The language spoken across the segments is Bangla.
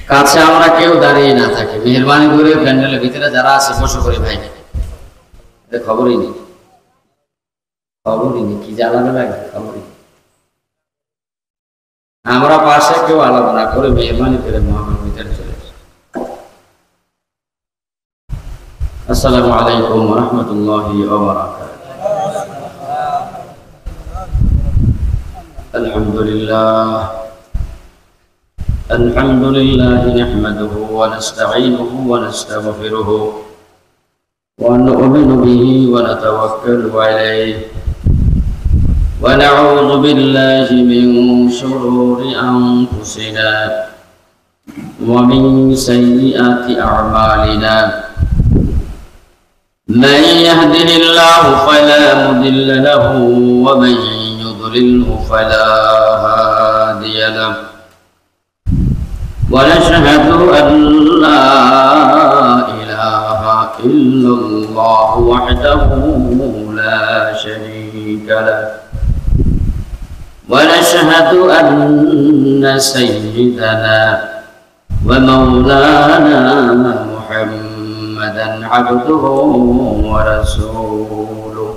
কাছে আমরা কেউ দাঁড়িয়ে না থাকি, মেহরবানি করে প্যান্ডেলের ভিতরে যারা আছে বসে করে ভাই, খবরই নেই কি জানাবে লাগে, খবরই নেই। আমরা পাশে কেউ আলাদা না করে মেহরবানি করে মহামার ভিতরে চলে আসে। আসসালামু আলাইকুম ওয়া রাহমাতুল্লাহি ওয়া বারাকাতুহু। আলহামদুলিল্লাহ নাহমাদুহু ওয়া নাস্তাঈনুহু ওয়া নাস্তাগফিরুহু ওয়া নু'মিনু বিহি ওয়া নাতাওয়াক্কালু আলাইহি ওয়া না'উযু বিল্লাহি মিন শুরুরি আনফুসিনা ওয়া মিন সাইয়্যাতি আ'মালিনা। من يهده الله فلا مضل له ومن يضلله فلا هادي له ونشهد أن لا إله إلا الله وحده لا شريك له ونشهد أن سيدنا ومولانا محمدا عبده ورسوله.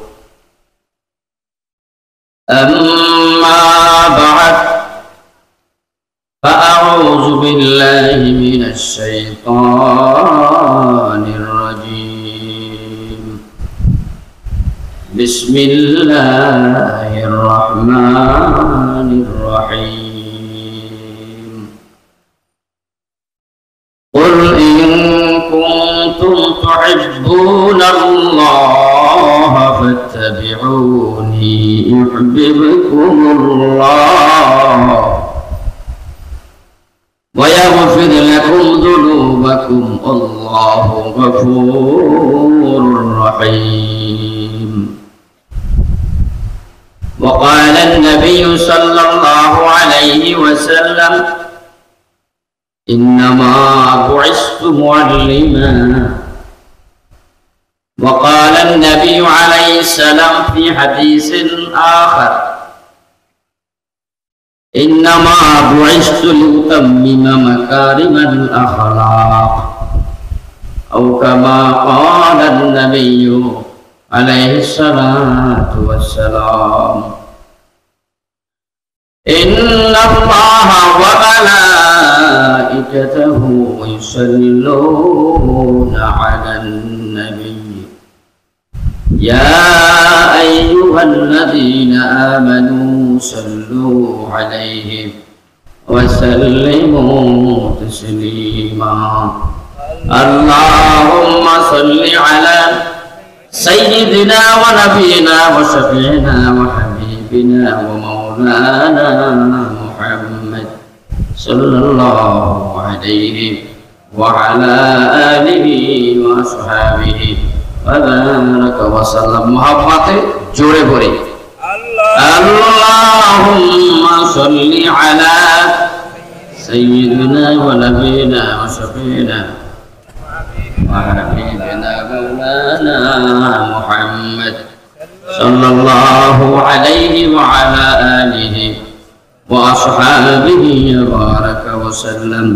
أما بعد فأعوذ بالله من الشيطان الرجيم. بسم الله الرحمن الرحيم. قل إن كنتم تحبون الله فاتبعوني يحببكم الله ويغفر لكم ذنوبكم الله غفور رحيم. وقال النبي صلى الله عليه وسلم إنما بعثت معلما. وقال النبي عليه السلام في حديث آخر إنما بعثت لأتمم مكارم الأخلاق أو كما قال النبي عليه الصلاة والسلام. إن الله وملائكته يصلون على النبي يا أيها الذين آمنوا صلوا عليه وسلموا تسليما. اللهم صل على سيدنا ونبينا وشفيعنا وحبيبنا ومولانا محمد صلى الله عليه وعلى آله وأصحابه وبارك وسلم. محبت جوڑے بولی اللهم صل على سيدنا ونبينا وشفيعنا وحبيبنا مولانا محمد صلى الله عليه وعلى آله وأصحابه وبارك وسلم.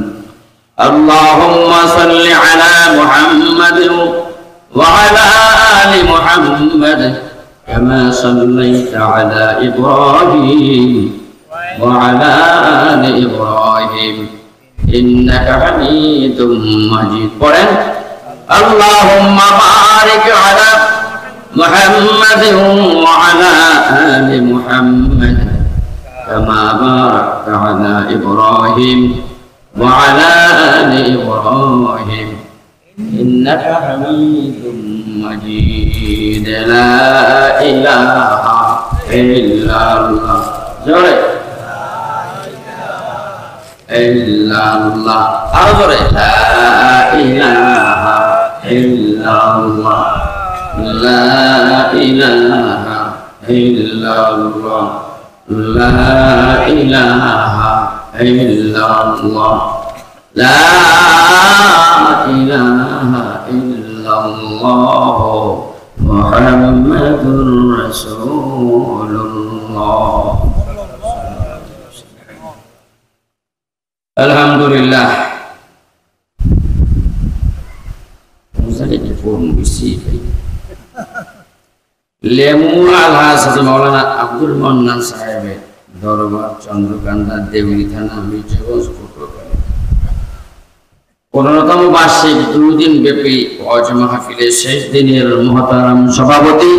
اللهم صل على محمد وعلى آل محمد كما صليت على إبراهيم وعلى آل إبراهيم إنك حميد مجيد. اللهم بارك على محمد وعلى آل محمد كما باركت على إبراهيم وعلى آل إبراهيم إنك حميد مجيد. لا إله إلا الله إلا الله. أرجو لا إله إلا الله لا إله إلا الله لا إله إلا الله لا إله إلا الله محمد رسول الله. আলহামদুলিল্লাহ লেমু আলহাজ মৌলানা আব্দুল মান্নান সাহেবের দরবার চন্দ্রকান্দা দেউলি থানা মির্জাগঞ্জ পটুয়াখালী 15তম বার্ষিক 2 দিন ব্যাপী ওয়াজ মাহফিলের শেষ দিনের মুহতারাম সভাপতি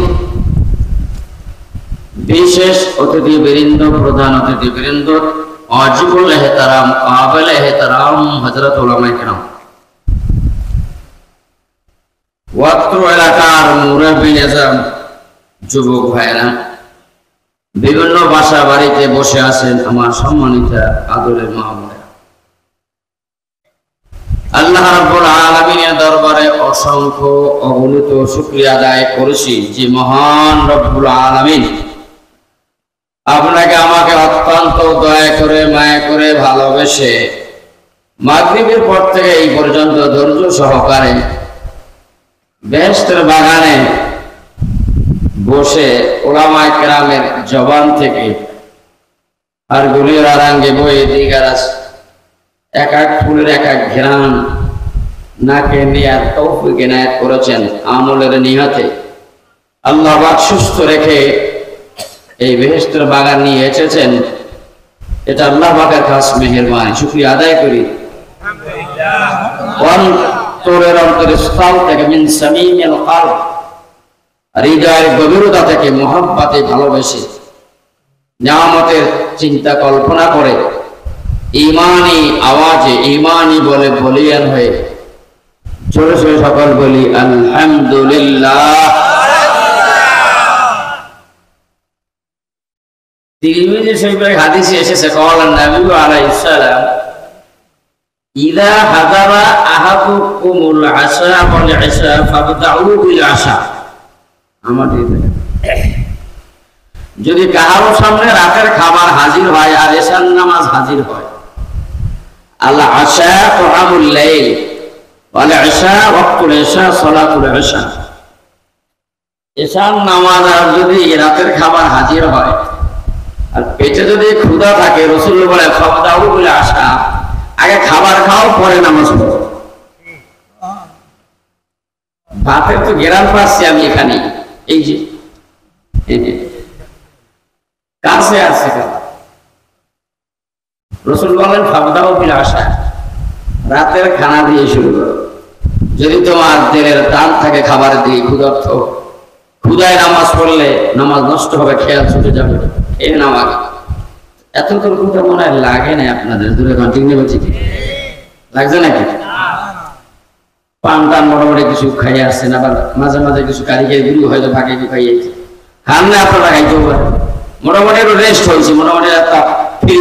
বিশেষ অতিথিবৃন্দ প্রধান অতিথিবৃন্দ ওয়াজিবুল এহতারাম কাবিল এহতারাম হযরত উলামায়ে কেরাম ওয়াক্ত এলাকার মুরব্বী নিজাম যুবক ভাইরা বিভিন্ন বাসা বাড়িতে বসে আছেন আমার সম্মানিত আদরের মা বোনেরা আল্লাহ রাব্বুল আলামিনের দরবারে অসংখ্য অগণিত শুকরিয়া আদায় করেছি যে মহান রব্বুল আলামিন আপনাকে আমাকে অত্যন্ত দয়া করে মায়া করে ভালোবেসে মাগরিবের পর থেকে এই পর্যন্ত ধৈর্য সহকারে বেহেশতের বাগানে বসে উলামায়ে কেরামের জবান থেকে আর গুলির আরাঙ্গে বয়ে দিগারাস এক এক ফুলের এক এক ঘ্রাণ নাকে নেয়ার তৌফিক এনায়েত করেছেন আমলের নিয়তে আল্লাহ পাক সুস্থ রেখে এই বেহেশতের বাগান নিয়ে এসেছেন এটা আল্লাহ পাকের খাস মেহেরবানি শুকরিয়া আদায় করি অন্তরের অন্তরস্থল থেকে মিন সামিমিল কলব হৃদয়ের গভীরতা থেকে মহব্বতে ভালোবেসে নিয়ামতের চিন্তা কল্পনা করে ঈমানি আওয়াজে ঈমানি বলে বলিয়ান হয়ে জোরে জোরে সকল বলি আলহামদুলিল্লাহ। তিরমিজি শরীফের হাদিসে এসেছে ক্বালা নবী আলাইহিস সালাম ইযা হাদারা আহাদুকুমুল আশা ওয়াল ইশা ফাবদাউ বিল আশা আমাদের যদি কারো সামনে রাতের খাবার হাজির হয় আর এশার নামাজ হাজির হয় আল আশা তাআমুল লাইল ওয়াল ইশা ওয়াক্তুল ইশা সালাতুল ইশা এশার নামাজ আর যদি রাতের খাবার হাজির হয় আর পেটে যদি ক্ষুধা থাকে রাসূল বলে ফাবদাউ বিল আশা আগে খাবার খাও পরে নামাজ পড়ো ভাতের তো গেরান পাচ্ছি আমি এখানে এই যে কাছে আছে রাসূল বলেন ফাবদাউ বিল আশা রাতের খানা দিয়ে শুরু করো যদি তোমার দিলের টান থাকে খাবার দিয়ে ক্ষুধার্ত ক্ষুধায় নামাজ পড়লে নামাজ নষ্ট হবে খেয়াল ছুটে যাবে এই নামাজ এত তোর ক্ষুধা মনে হয় লাগে না আপনাদের দূরে কন্টিনিউ ঠিক লাগছে নাকি পান টান মোটামুটি কিছু খাইয়ে আসছেন আবার মাঝে মাঝে কিছু কারিগরি গুরু হয়তো ফাঁকে খাইয়েছে খান না আপনারা খাইতেও পারেন মোটামুটি একটু রেস্ট হয়েছে মোটামুটি একটা ফ্রি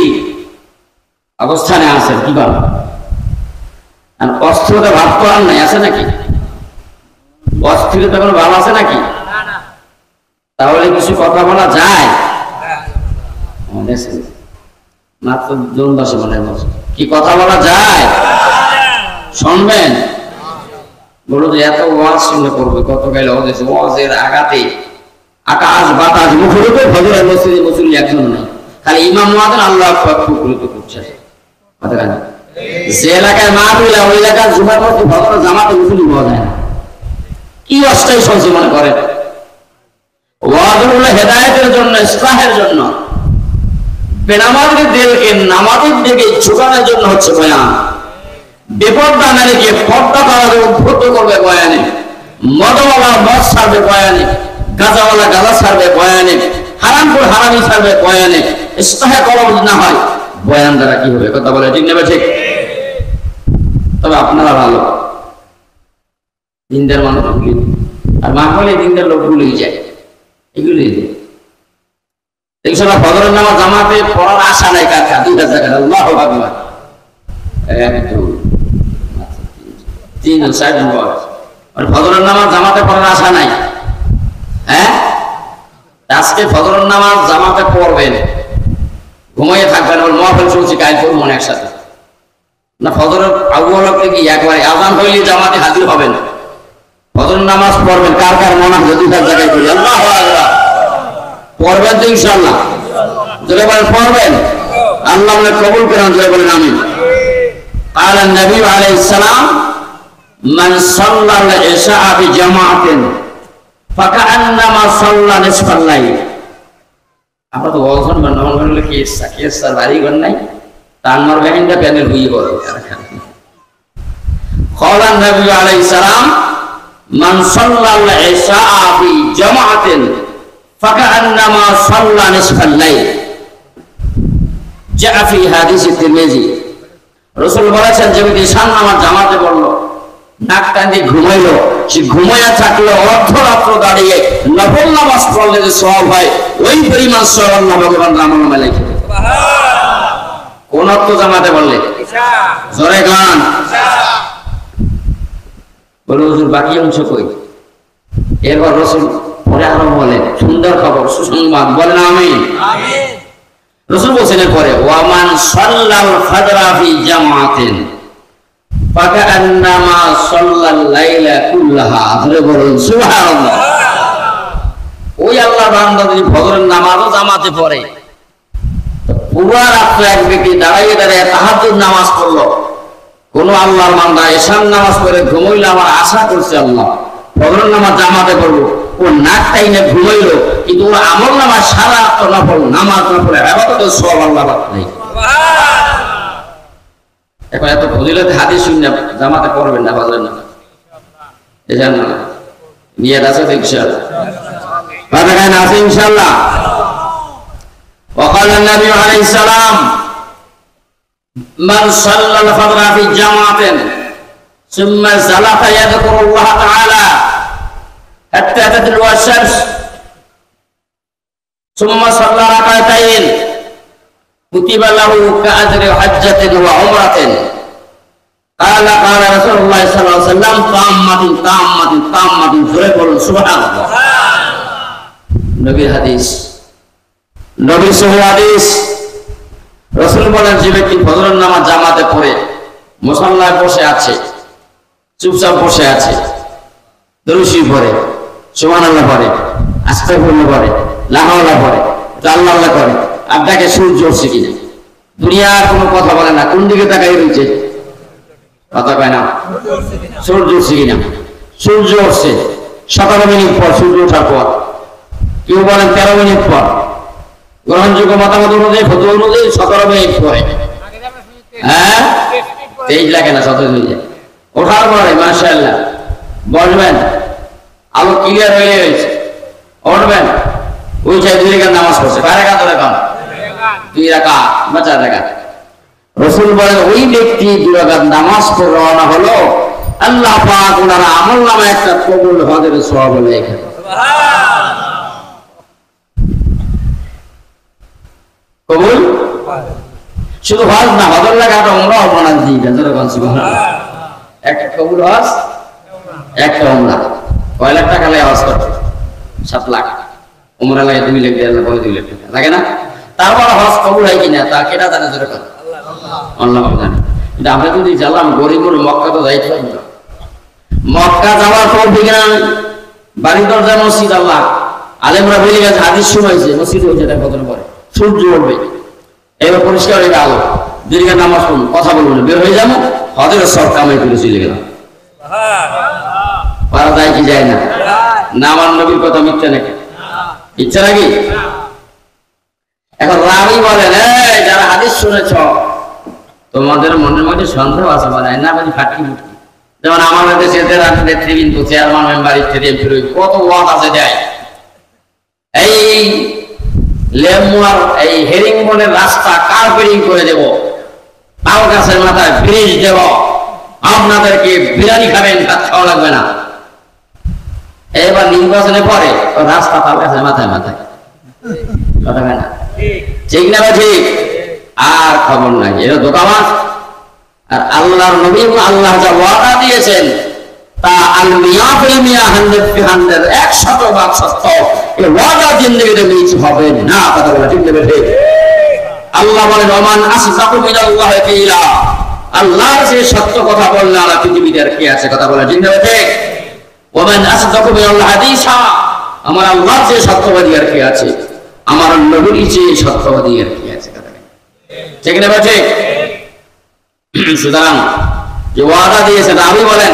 অবস্থানে আছেন কি বল আর অস্থিরতা ভাব তো আর নাই আছে নাকি অস্থিরতা কোনো ভাব আছে নাকি তাহলে কিছু কথা বলা যায় মাত্র জন দশে মনে হয় কি কথা বলা যায় শুনবেন বলো যে এত ওয়াজ শুনে করবে কত গেলে ওয়াজের আঘাতে আকাশ বাতাস মুখরিত ফজরের মসজিদে মুসল্লি একজন নাই খালি ইমাম মুয়াজ্জিন আল্লাহু আকবার মুখরিত করছে কথা কেন যে এলাকায় মাহফিল ওই এলাকার জুমার পর ফজরের জামাতে মুসল্লি পাওয়া যায় না কি অস্থায়ী সহজে মনে করে ওয়াজ হলো হেদায়েতের জন্য ইসলাহের জন্য বেনামাজের দিলকে নামাজের দিকে ঝুঁকানোর জন্য হচ্ছে বয়ান বিপদটা নারীকে পর্দা করার উদ্বুদ্ধ করবে বয়ানে মদওয়ালা মদ ছাড়বে বয়ানে গাঁজাওয়ালা গাঁজা ছাড়বে বয়ানে হারামপুর হারামি ছাড়বে বয়ানে ইসলাহে কলম না হয় বয়ান দ্বারা কি হবে কথা বলে ঠিক নেবে ঠিক তবে আপনারা ভালো দিনদার মানুষগুলি আর মাহফিলে দিনদার লোকগুলোই যায় এগুলোই যায় ইনশাআল্লাহ ফজরের নামাজ জামাতে পড়ার আশা নাই কাকা 2000 টাকা আল্লাহু আকবার একদম 3 জন বয়স আর ফজরের নামাজ জামাতে পড়ার আশা নাই হ্যাঁ আজকে ফজরের নামাজ জামাতে পড়বেন ঘুমিয়ে থাকবেন ওর মাহফিল শুনছি কাল পড়ব মনে একসাথে না ফজরের আউয়াল থেকে একবারে আযান হইলে জামাতে হাজির হবেন ফজরের নামাজ পড়বেন কার কার মনে হয় 2000 জায়গায় পড়ি আল্লাহু আকবার পড়বেন তো ইনশাআল্লাহ জোরে বলেন পড়বেন আল্লাহ কবুল করেন জোরে বলেন আমিন قال النبي عليه السلام من صلى العشاء بجماعة فكأنما صلى نصف الليل আমরা তো ওজন বানানো হলো কেসা বাড়ি ঘর নাই তানমার বেহিনটা প্যানেল হয়ে গেল قال النبي عليه السلام من صلى العشاء بجماعة فكأنما صلى نصف الليل جاء في حديث الترمذي রাসূল বলেছেন যে ব্যক্তি ঈশান নামাজ জামাতে পড়লো নাক টানে ঘুমাইলো সে ঘুমায়া থাকলে অর্ধরাত্র দাঁড়িয়ে নফল নামাজ পড়লে যে সওয়াব হয় ওই পরিমাণ সওয়াব আল্লাহ ভগবান আমলনামায় লিখে দেন সুবহানাল্লাহ কোন অর্থ জামাতে পড়লে ঈশা জোরে গান ঈশা বলে হুজুর বাকি অংশ কই এরপর রাসূল পরে আরো বলেন সুন্দর খবর সুসংবাদ বলেন আমিন আমিন রাসূল বলেন পরে ওয়ামান সাল্লাল ফাজরা ফি জামাআতিন ফাকান্নামা সাল্লাল লাইলা কুল্লাহা ধরে বলুন সুবহানাল্লাহ ওই আল্লাহর বান্দা যদি ফজরের নামাজও জামাতে পড়ে পুরো রাত এক ব্যক্তি দাঁড়িয়ে দাঁড়িয়ে তাহাজ্জুদ নামাজ পড়লো কোন আল্লাহর বান্দা ঈশান নামাজ পড়ে ঘুমাইলে আমার আশা করছে আল্লাহ ফজরের নামাজ জামাতে পড়বো ও নাক টাইনে ঘুমাইলো কিন্তু ওর আমল নামাজ সারা রাত নফল নামাজ না পড়ে ইবাদতের সওয়াব আল্লাহ নেই এখন এত ফজিলত হাদিস শুনে জামাতে পড়বেন না ফজরের নামাজ এজন্য নিয়ত আছে তো ইনশাআল্লাহ কথা কেন আছে ইনশাআল্লাহ وقال النبي عليه السلام من صلى الفجر في جماعة ثم زلف يذكر الله تعالى حتى تطلع الشمس ثم صلى ركعتين كتب له كأجر حجة وعمرة قال رسول الله صلى الله عليه وسلم طامة سبحان الله নবীর হাদিস নবীর সহিহ হাদিস রাসূল বলেন যে ব্যক্তি ফজরের নামাজ জামাতে পড়ে মুসাল্লায় বসে আছে চুপচাপ বসে আছে দরুদ শরীফ পড়ে সুবহানাল্লাহ পড়ে আস্তাগফিরুল্লাহ পড়ে লা হাওলা পড়ে আল্লাহ আল্লাহ করে আপনাকে সূর্য উঠছে কিনা দুনিয়ার কোনো কথা বলে না কোন দিকে তাকাই রয়েছে কথা কয় না সূর্য উঠছে কিনা সূর্য উঠছে 17 মিনিট পর সূর্য ওঠার পর কেউ বলেন 13 মিনিট পর গ্রহণযোগ্য মতামত অনুযায়ী ফতোয়া অনুযায়ী 17 মিনিট পরে হ্যাঁ 23 লাগে না 17 মিনিট ওঠার পরে মাশাআল্লাহ বসবেন আলো ক্লিয়ার হয়ে গেছে উঠবেন ওই যে 2 রাকাত নামাজ পড়ছে কয় রাকাত ধরে কাম 2 রাকাত বা 4 রাকাত রাসূল বলেন ওই ব্যক্তি 2 রাকাত নামাজ পড়ে রওনা হলো আল্লাহ পাক ওনার আমলনামায় একটা কবুল হজের সওয়াব লিখে দেন সুবহানাল্লাহ কবুল শুধু হজ না হজের লাগা একটা উমরাও বানান দিই যারা কোন সুবহানাল্লাহ একটা কবুল হজ একটা উমরা কয় লাখ টাকা লাগে হজ করতে 7 লাখ উমরা লাগে 2 লাখ 1.5 লাখ 2 লাখ টাকা লাগে না তারপর হজ কবুল হয় কিনা তা কেটা জানে জোরে কথা আল্লাহ জানে কিন্তু আমরা যদি জানলাম গরিবুল মক্কা তো যাইতে পারি না মক্কা যাওয়ার পর দিকে বাড়ির দরজা মসজিদ আল্লাহ আলেমরা বলে গেছে হাদিস শুনাইছে মসজিদ হয়েছে তার কতদিন পরে সূর্য উঠবে এবার পরিষ্কার হয়ে গেল দীর্ঘ নামাজ পড়ুন কথা বলুন বের হয়ে যাবো হজের সব কামাই করে চলে গেলাম পারা যায় কি যায় না না আমার নবীর কথা মিথ্যা নাকি ইচ্ছা নাকি এখন রাবি বলেন যারা হাদিস শুনেছ তোমাদের মনের মধ্যে সন্দেহ আছে মানে না বাজি ফাটকি মুটকি যেমন আমাদের দেশে নেতৃবৃন্দ চেয়ারম্যান মেম্বার ইত্যাদি এমপি কত ওয়াজ আছে দেয় এই লেমুয়ার এই হেরিংবনের রাস্তা কার্পেটিং করে দেব তাও গাছের মাথায় ব্রিজ দেব আপনাদেরকে বিরিয়ানি খাবেন ভাত খাওয়া লাগবে না এবার নির্বাচনে পরে রাস্তা তাও গাছের মাথায় মাথায় কথা হয় না ঠিক না ঠিক আর খবর নাই এটা দোকাবাজ আর আল্লাহর নবী আল্লাহ যা ওয়াদা দিয়েছেন তা আল মিয়া ফিল মিয়া 100 100% সত্য এই ওয়াদা জিন্দেগিতে মিস হবে না কথা বলা ঠিক না ঠিক আল্লাহ বলেন ওমান আসদাকু মিনাল্লাহি কিলা আল্লাহর যে সত্য কথা বললে আর পৃথিবীতে আর কি আছে কথা বলা ঠিক না ঠিক ওমান আসদাকু মিনাল্লাহি হাদিসা আমার আল্লাহর যে সত্যবাদী আর কি আছে আমার নবীর যে সত্যবাদী আর কি আছে কথা ঠিক না ঠিক সুতরাং যে ওয়াদা দিয়েছেন রাবি বলেন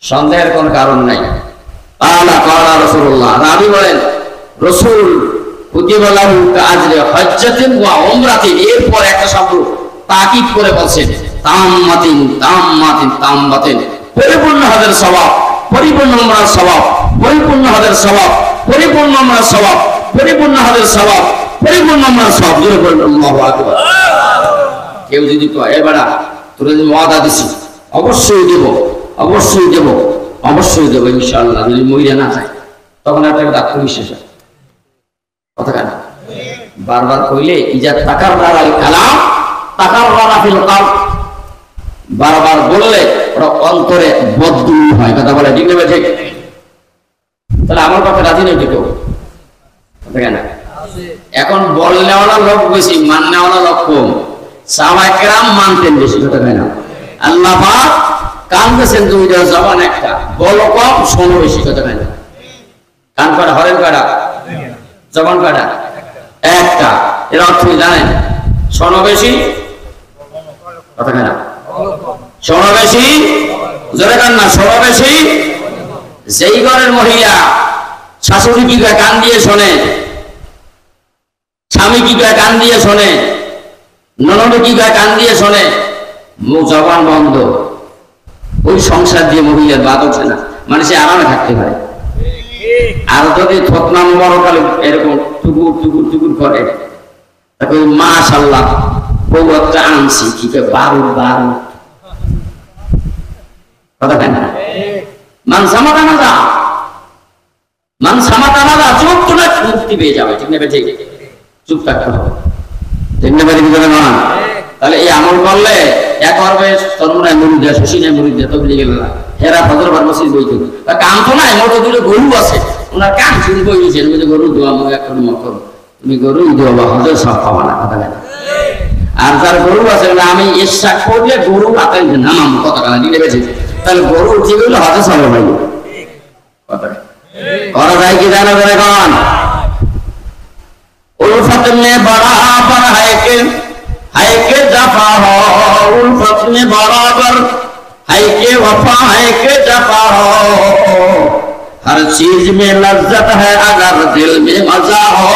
সন্দেহের কোন কারণ নাই। কালা কালা রাসূলুল্লাহ, রাবি বলেন রাসূল কুতিবা লাহু কাআজরি হজ্জাতিন ওয়া উমরাতিন, এরপর একটা শব্দ তাকিদ করে বলছেন তাম্মাতিন তাম্মাতিন তাম্মাতিন, পরিপূর্ণ হজের সওয়াব, পরিপূর্ণ উমরার সওয়াব, পরিপূর্ণ হজের সওয়াব, পরিপূর্ণ উমরার সওয়াব, পরিপূর্ণ হজের সওয়াব, পরিপূর্ণ উমরার সওয়াব। জোরে বলুন আল্লাহু আকবার। কেউ যদি কয় এবারে তোরা যে ওয়াদা দিছি অবশ্যই দেব, অবশ্যই দেব, অবশ্যই দেব ইনশাআল্লাহ, যদি মইরা না যায় তখন একটা আত্মবিশ্বাস হয়। কথা কেন বারবার কইলে ইজা তাকাররার আল কালাম তাকাররারা ফিল কলব, বারবার বললে ওরা অন্তরে বদদুম হয়। কথা বলে ঠিক না ঠিক? তাহলে আমার কথা রাজি নেই কেউ। কথা কেন এখন বলনেওয়ালা লোক বেশি, মাননেওয়ালা লোক কম। সাহাবায়ে কেরাম মানতেন বেশি। কথা কেন আল্লাহ পাক কানতেছেন দুইটা, জবান একটা, বলো কম শোনো বেশি। কথা কেন কান কাটা হরেন কাটা জবান কাটা একটা, এর অর্থ জানেন? শোনো বেশি, কথা কেন শোনো বেশি, জোরে কান না, শোনো বেশি। যেই ঘরের মহিলা শাশুড়ি কি কয় কান দিয়ে শোনে, স্বামী কি কয় কান দিয়ে শোনে, ননদ কি কয় কান দিয়ে শোনে, মুখ জবান বন্ধ, ওই সংসার দিয়ে মহিলার বাদ ওঠে না, মানে সে আরামে থাকতে পারে। আর যদি থতনাম বড়কালে এরকম টুকুর টুকুর টুকুর করে, তাকে মাশাআল্লাহ বউ একটা আনছি, কি কয় বারুদ বারুদ। কথা কেন মান সামাতা নাদা, মান সামাতা নাদা, চুপ তো না, মুক্তি পেয়ে যাবে। ঠিক না ঠিক? চুপ থাকতে হবে। ঠিক না ঠিক না? তাহলে এই আমল করলে এক করবে সর্বনায় মুরিদ শশীনায় মুরিদ তবলি গেল না হেরা ফজরবার মসজিদ বই থেকে তা কাম তো নাই, মোটর দুটো গরু আছে, ওনার কাম শুরু করে দিয়েছেন, বলছে গরু দোয়া মুখ এক মকর, তুমি গরু দোয়া হজর সব পাবা না। কথা কেন আর যার গরু আছে আমি এসা করলে গরু আতাই নামাম, কথা কেন দিলে বেঁচে, তাহলে গরু উঠে গেলে হজর সব পাইব। কথা করা যায় কি জানা করে কন उल्फत में बराबर है के जफा हो, उल्फत में बराबर है के वफा है के जफा हो, हर चीज में लज्जत है अगर दिल में मजा हो,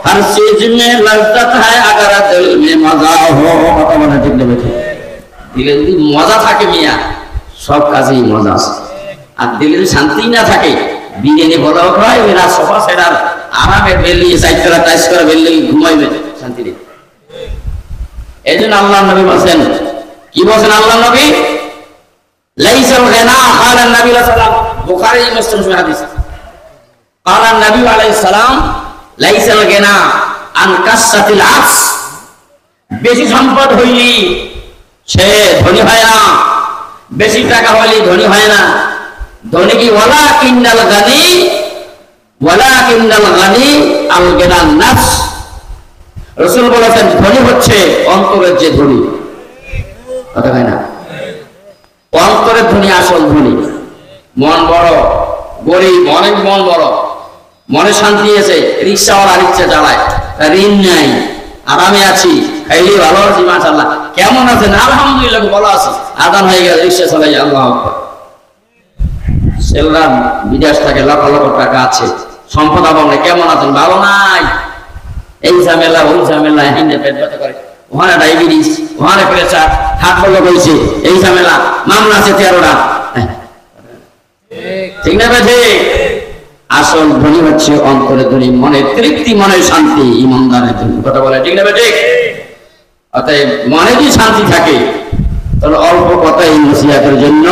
हर चीज में लज्जत है अगर दिल में मजा हो। কথা বলে ঠিক না বেঠিক? দিলে যদি মজা থাকে মিয়া সব কাজেই মজা আছে, আর দিলে যদি শান্তি না থাকে বিরিয়ানি বলা হয় এরা সোফা সেটার আরামে বেলিয়ে সাইডটা টাইস করে বেললে ঘুমাইবে শান্তি নেই। এই জন্য আল্লাহ নবী বলেন, কি বলেন আল্লাহ নবী? লাইসাল গিনা ক্বালা নবী সাল্লাল্লাহু বুখারী মুসলিম হাদিস, ক্বালা নবী আলাইহিস সালাম লাইসাল গিনা আন কাসাতিল আস, বেশি সম্পদ হইলি সে ধনী হয় না, বেশি টাকা হইলি ধনী হয় না। ধনী কি ওয়ালা কিন্নাল গানি, ওয়ালা কিন্নাল গানি আল গিনান নাফস, রাসূল বলেছেন ধনী হচ্ছে অন্তরের যে ধনী। কথা হয় না? অন্তরের ধনী আসল ধনী। মন বড় গরিব, অনেক মন বড়, মনে শান্তি আছে, রিক্সাওয়ালা রিক্সা চালায়, ঋণ নাই, আরামে আছি, খাইলে ভালো আছি, মাশাআল্লাহ। কেমন আছেন? আলহামদুলিল্লাহ ভালো আছি। আযান হয়ে গেল, রিক্সা চালাই, আল্লাহু আকবার। সেলরা বিদেশ থেকে লক্ষ লক্ষ টাকা আছে, সম্পদ অভাবে, কেমন আছেন? ভালো নাই, এই ঝামেলা ওই ঝামেলা, হিন্দে পেট ব্যথা করে, ওখানে ডায়াবেটিস, ওখানে প্রেসার, হাত বন্ধ করেছে, এই ঝামেলা, মামলা আছে 13টা। ঠিক না বেঠে? আসল ধনী হচ্ছে অন্তরে ধনী, মনের তৃপ্তি, মনের শান্তি, ইমানদারের ধনী। কথা বলে ঠিক না বেঠে? অতএব মনে যদি শান্তি থাকে তাহলে অল্প কথাই নসিহতের জন্য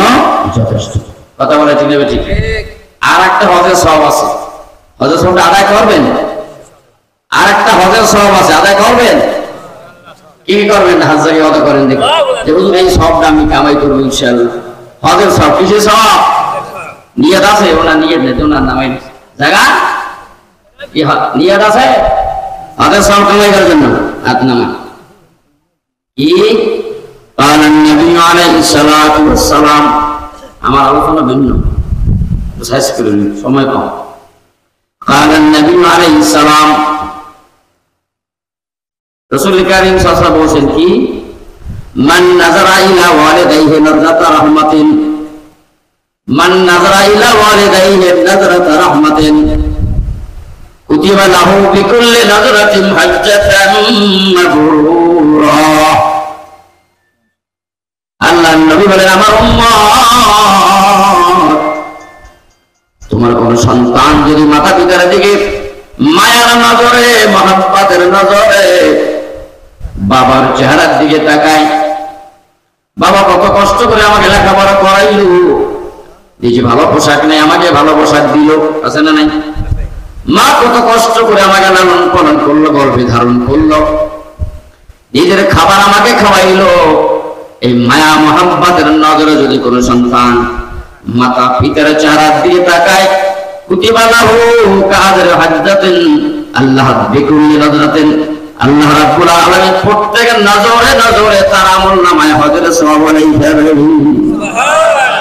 যথেষ্ট। কথা বলে ঠিক না বেঠে? আর একটা হজের সওয়াব আছে, হজের সওয়াবটা আদায় করবেন। আর একটা হজের সওয়াব আছে, আদায় করবেন। কি করবেন? হাজারি আদায় করেন, দেখুন যে হুজুর এই সওয়াবটা আমি কামাই করবো ইনশাআল্লাহ। হজের সওয়াব, কিসের সওয়াব? নিয়ত আছে, ওনার নিয়ত নেই, ওনার নামাই জায়গা কি নিয়ত আছে হজের সওয়াব কামাই করার জন্য হাত নামা। কি قال النبي عليه الصلاة والسلام, আমার আলোচনা ভিন্ন, শেষ করে নিন, সময় কম। قال النبي عليه السلام, রাসূল কারীম সাল্লাল্লাহু আলাইহি ওয়াসাল্লাম বলেন কি, মান নাযারা ইলা ওয়ালিদাইহি নাযরাতা রাহমাতিন মান নাযারা ইলা ওয়ালিদাইহি নাযরাতা রাহমাতিন কুতিবা লাহু বিকুল্লি নাযরাতিন হাজ্জাতান মাবরুরা। আল্লাহর নবী বলেন, আমার উম্মত, তোমার কোন সন্তান যদি মাতা পিতার দিকে মায়ার নজরে, মহব্বতের নজরে বাবার চেহারার দিকে তাকায়, বাবা কত কষ্ট করে আমাকে লেখাপড়া করাইল, নিজে ভালো পোশাক নেই আমাকে ভালো পোশাক দিল, আছে না নাই? মা কত কষ্ট করে আমাকে লালন পালন করলো, গর্ভে ধারণ করলো, নিজের খাবার আমাকে খাওয়াইলো। এই মায়া মহব্বতের নজরে যদি কোন সন্তান মাতা পিতার চেহারার দিকে তাকায়, কুতিবা লাহু কাযরা হাজ্জাতিন আল্লাহ বিকুল্লি নাযরাতিন, আল্লাহ রাব্বুল আলামিন প্রত্যেকের নজরে নজরে তার আমলনামায় হজরের সওয়াব লিখে দেবেন। সুবহানাল্লাহ।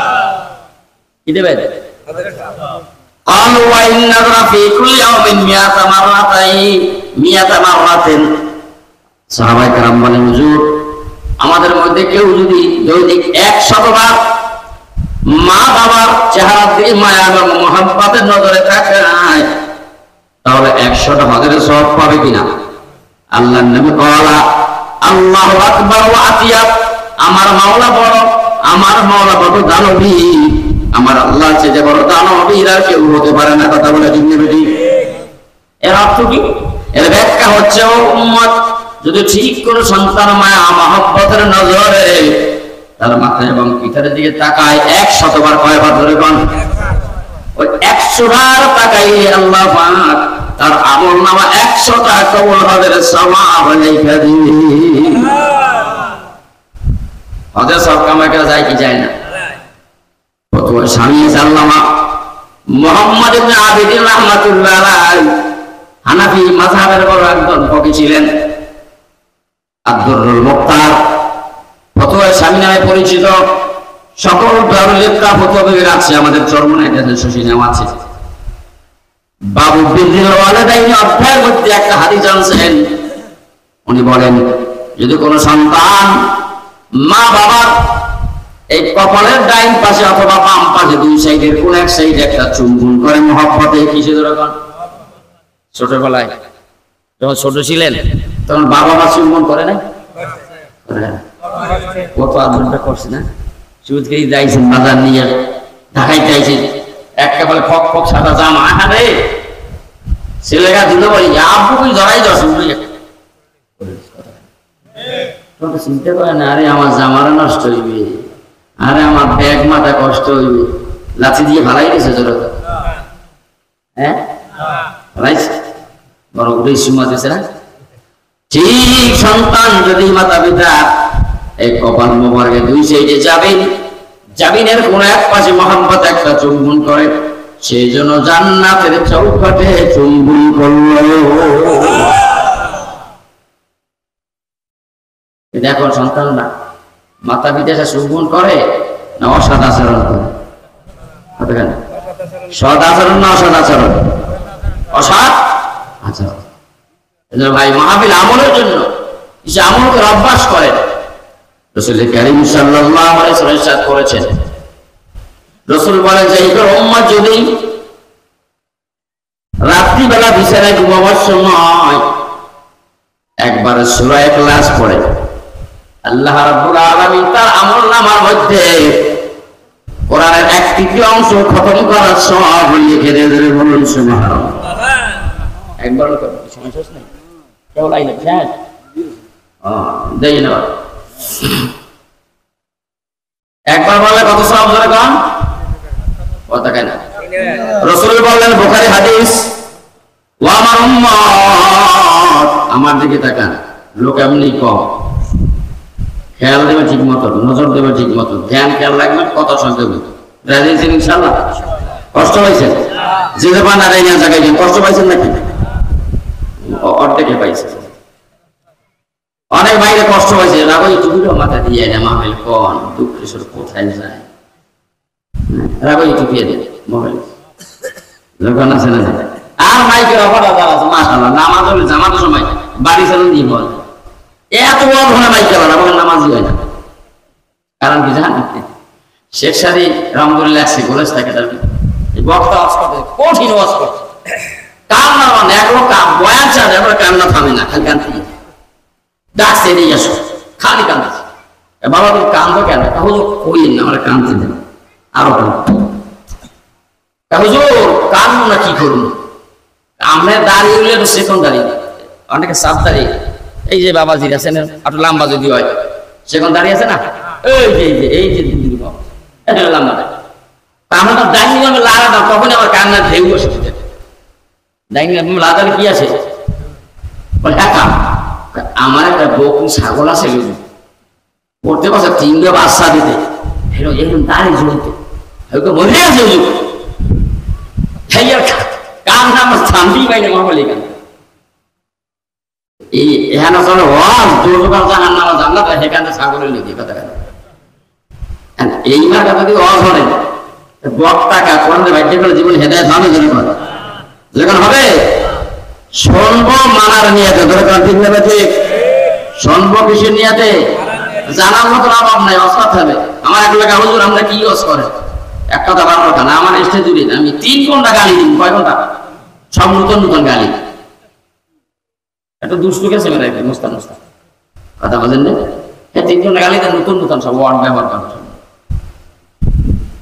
কি দেবেন? ক্বালু ওয়া ইন্না ফি কুল্লি ইয়াওমিন মিয়াতা মাররাতিন। সাহাবায়ে কেরাম বলেন, হুজুর, আমাদের মধ্যে কেউ যদি দৈনিক 100 বার মা বাবার চেহারার দিকে মায়া এবং মহব্বতের নজরে তাকায়, তাহলে 100টা হজরের সওয়াব পাবে কিনা? আল্লাহর নবী বলেন, আল্লাহু আকবার ওয়া আতিয়াব, আমার মাওলা বড়, আমার মাওলা বড় দানবী, আমার আল্লাহ চেয়ে বড় দানবী আর কেউ হতে পারে না। কথা বলে ঠিক নেবে ঠিক? এর অর্থ কি? এর ব্যাখ্যা হচ্ছে, ও উম্মত, যদি ঠিক কোনো সন্তান মায়া মহব্বতের নজরে তার মাতা এবং পিতার দিকে তাকায় 100 বার, কয়বার ধরে কোন? ওই 100 বার তাকাইলে আল্লাহ পাক তার আমলনামা 100টা কবুল হজের সওয়াব লিখে দিবেন। হজের সওয়াব কামাই করা যায় কি যায় না? ফতোয়া স্বামী আল্লামা মুহাম্মদ ইবনে আবিদিন রাহমাতুল্লাহ আলাইহি হানাফি মাযহাবের বড় একজন ফকি ছিলেন। আব্দুর মুখতার ফতোয়া স্বামী নামে পরিচিত, সকল দারুল ইফতা ফতোয়া বিভাগ আছে আমাদের চরমনায়, দেশে শশীনাও আছে। বাবু বিররিল ওয়ালিদাইনি অধ্যায়ের মধ্যে একটা হাদিস আনছেন। উনি বলেন, যদি কোনো সন্তান মা বাবার এই কপালের ডাইন পাশে অথবা বাম পাশে, দুই সাইডের কোন এক সাইডে একটা চুম্বন করে মহব্বতে, কিসে ধরকন? ছোটবেলায় যখন ছোট ছিলেন তখন বাবা মা চুম্বন করে না? কত আদরটা করছে না? সুদকেই যাইছেন বাজার নিয়ে, ঢাকায় যাইছেন, একটা বলে ফক ফক সাদা জামা, আরে ছেলেরা দিল বলি আব্বুকে ধরাই দশ চিন্তা করে না, আরে আমার জামারা নষ্ট হইবে, আরে আমার ব্যাগ মাথা কষ্ট হইবে, লাঠি দিয়ে ভালাই দিছে জোর। হ্যাঁ, ভালাইছে বড় উঠে সীমা দিয়েছে না? ঠিক সন্তান যদি মাতা পিতা এই কপাল মোবারকে দুই সাইডে জাবিনের কোন এক পাশে মহব্বত একটা চুম্বন করে, সেই জন্য জান্নাতের চৌকাঠে চুম্বন করল। দেখো সন্তান না মাতা পিতা চুম্বন করে না অসৎ আচরণ করে? সৎ আচরণ না অসৎ আচরণ? অসৎ আচরণ। ভাই মাহফিল আমলের জন্য কিছু আমল করে অভ্যাস করেন। রাসূল কারীম সাল্লাল্লাহু আলাইহি ওয়াসাল্লাম ইরশাদ করেছেন, রাসূল বলেন যে এই উম্মত যদি রাত্রি বেলা বিছানায় ঘুমাবার সময় একবার সূরা ইখলাস পড়ে, আল্লাহ রাব্বুল আলামিন তার আমলনামার মধ্যে কোরআনের 1/3 অংশ খতম করার সওয়াব লিখে দেবেন। বলুন সুবহানাল্লাহ। একবার সময় শেষ নাই, কেউ লাইনে শেষ দেই না, একবার বললে কত সওয়াব ধরে কোন কথা কেন? রাসূল বললেন, বুখারী হাদিস, ও আমার উম্মত আমার দিকে তাকান, লোক এমনি কম, খেয়াল দেবে ঠিক মতো, নজর দেবে ঠিক মতো, ধ্যান খেয়াল রাখবে, কথা শুনতে হবে। রাজি আছেন ইনশাআল্লাহ? কষ্ট হয়েছে যে পান আর এই জায়গায় কষ্ট পাইছেন নাকি? অর্ধেকে পাইছে। অনেক বাইরে কষ্ট হয়েছে, রাগো টুপিটা মাথা দিয়ে না মাহফিল কোন দুঃখেশ্বর কোথায় যায়, রাগো টুপিয়ে দেয় মোবাইল যখন আছে না। আর মাইকের অফার আছে মাশাআল্লাহ, নামাজ হলে জামাতের সময় বাড়ি চালন দিয়ে বল, এত বড় ধরনের মাইক চালান আমার নামাজই হয় না। কারণ কি জানেন, শেখ সাদি রহমতুল্লাহ আসছে কলেজ থেকে, তার বক্তা ওয়াজ করতে, কঠিন ওয়াজ করতে, কান্না মানে এক লোক বয়ান চায়, এবার কান্না থামে না, খালি কান্দি ডাকছে এদিকে আসো, খালি কান্দিছে। বাবা তুমি কান্দো কেন? হুজুর কইেন না, আমরা কান্দতে দেন, আরো হুজুর কান্দবো না কি করবো, আমরা দাঁড়িয়ে উঠলে একটু সেকন্ড দাঁড়িয়ে, অনেকে সাপ দাঁড়িয়ে, এই যে বাবাজির আছেন একটু লম্বা যদি হয় সেকন্ড দাঁড়িয়ে আছে না, এই যে লম্বা আমরা তো ডাইনিং রুমে লাগাতাম, তখন আমার কান্নার ঢেউ বসে দিতে। ডাইনিং রুমে লাগালে কি আছে বলে একা, আমার একটা বকু ছাগল আছে পড়তে পারছে 3টা বাচ্চা দিতে, এরকম দাঁড়িয়ে ঝুলতে মনে আছে কান্না আমার শান্তি পাই না বলে কেন এই এখানে চলে দুর্গার জানার নামা জানলা তো সেখানে ছাগলের লিখি কথা কেন এইবার কথা দিয়ে অধরে বক্তাকা কোরআন বাইরে করে জীবন হেদায়েত হবে যখন হবে শুনবো মানার নিয়াতে, দরকার ঠিক নেবে ঠিক, শুনবো কিসের নিয়াতে, জানার মতো অভাব নাই, অস্কার হবে। আমার এক লোক হুজুর আমরা কি ওয়াজ করে, এক কথা বার কথা না, আমার স্টেজ জুড়ে আমি 3 ঘন্টা গালি দিন, কয় ঘন্টা, সব নতুন নতুন গালি, একটা দুষ্টু গেছে মেরে মুস্তান মুস্তান কথা বলেন না, 3 ঘন্টা গালি দেন, নতুন নতুন সব ওয়ার্ড ব্যবহার করেন।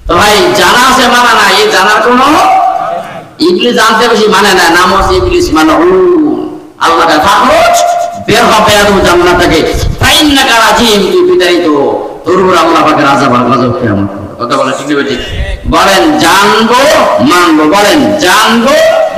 তো ভাই জানা আছে মানা না, এই জানার কোনো ইবলিস জানতে বেশি মানে না, নাম আছে ইবলিস মালউন, আল্লাহকে ফাখরুজ বের হবে আদম জান্নাত থেকে, ফাইন্নাকা রাজিম, তুই বিতাড়িত, তোর উপর আল্লাহ পাকের আযাব আর গজব কিয়ামত। কথা বলে ঠিক নেবে ঠিক, বলেন জানবো মানবো, বলেন জানবো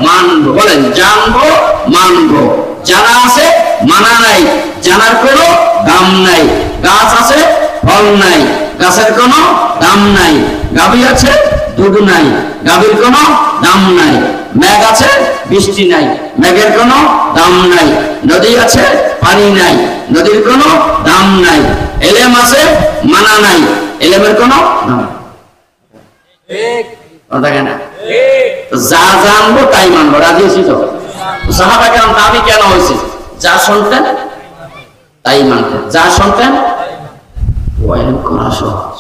মানবো, বলেন জানবো মানবো। জানা আছে মানা নাই, জানার কোনো দাম নাই, গাছ আছে ফল নাই, গাছের কোনো দাম নাই, গাভী আছে দুধ নাই, গাভীর কোনো দাম নাই, মেঘ আছে বৃষ্টি নাই, মেঘের কোনো দাম নাই, নদী আছে পানি নাই, নদীর কোনো দাম নাই, এলেম আছে মানা নাই, এলেমের কোনো দাম যা জানবো তাই মানবো, রাজি আছি তো? সাহাবা কেরাম দাবি কেন হয়েছে, যা শুনতেন তাই মানতেন, যা শুনতেন ওয়াইল করা সহজ,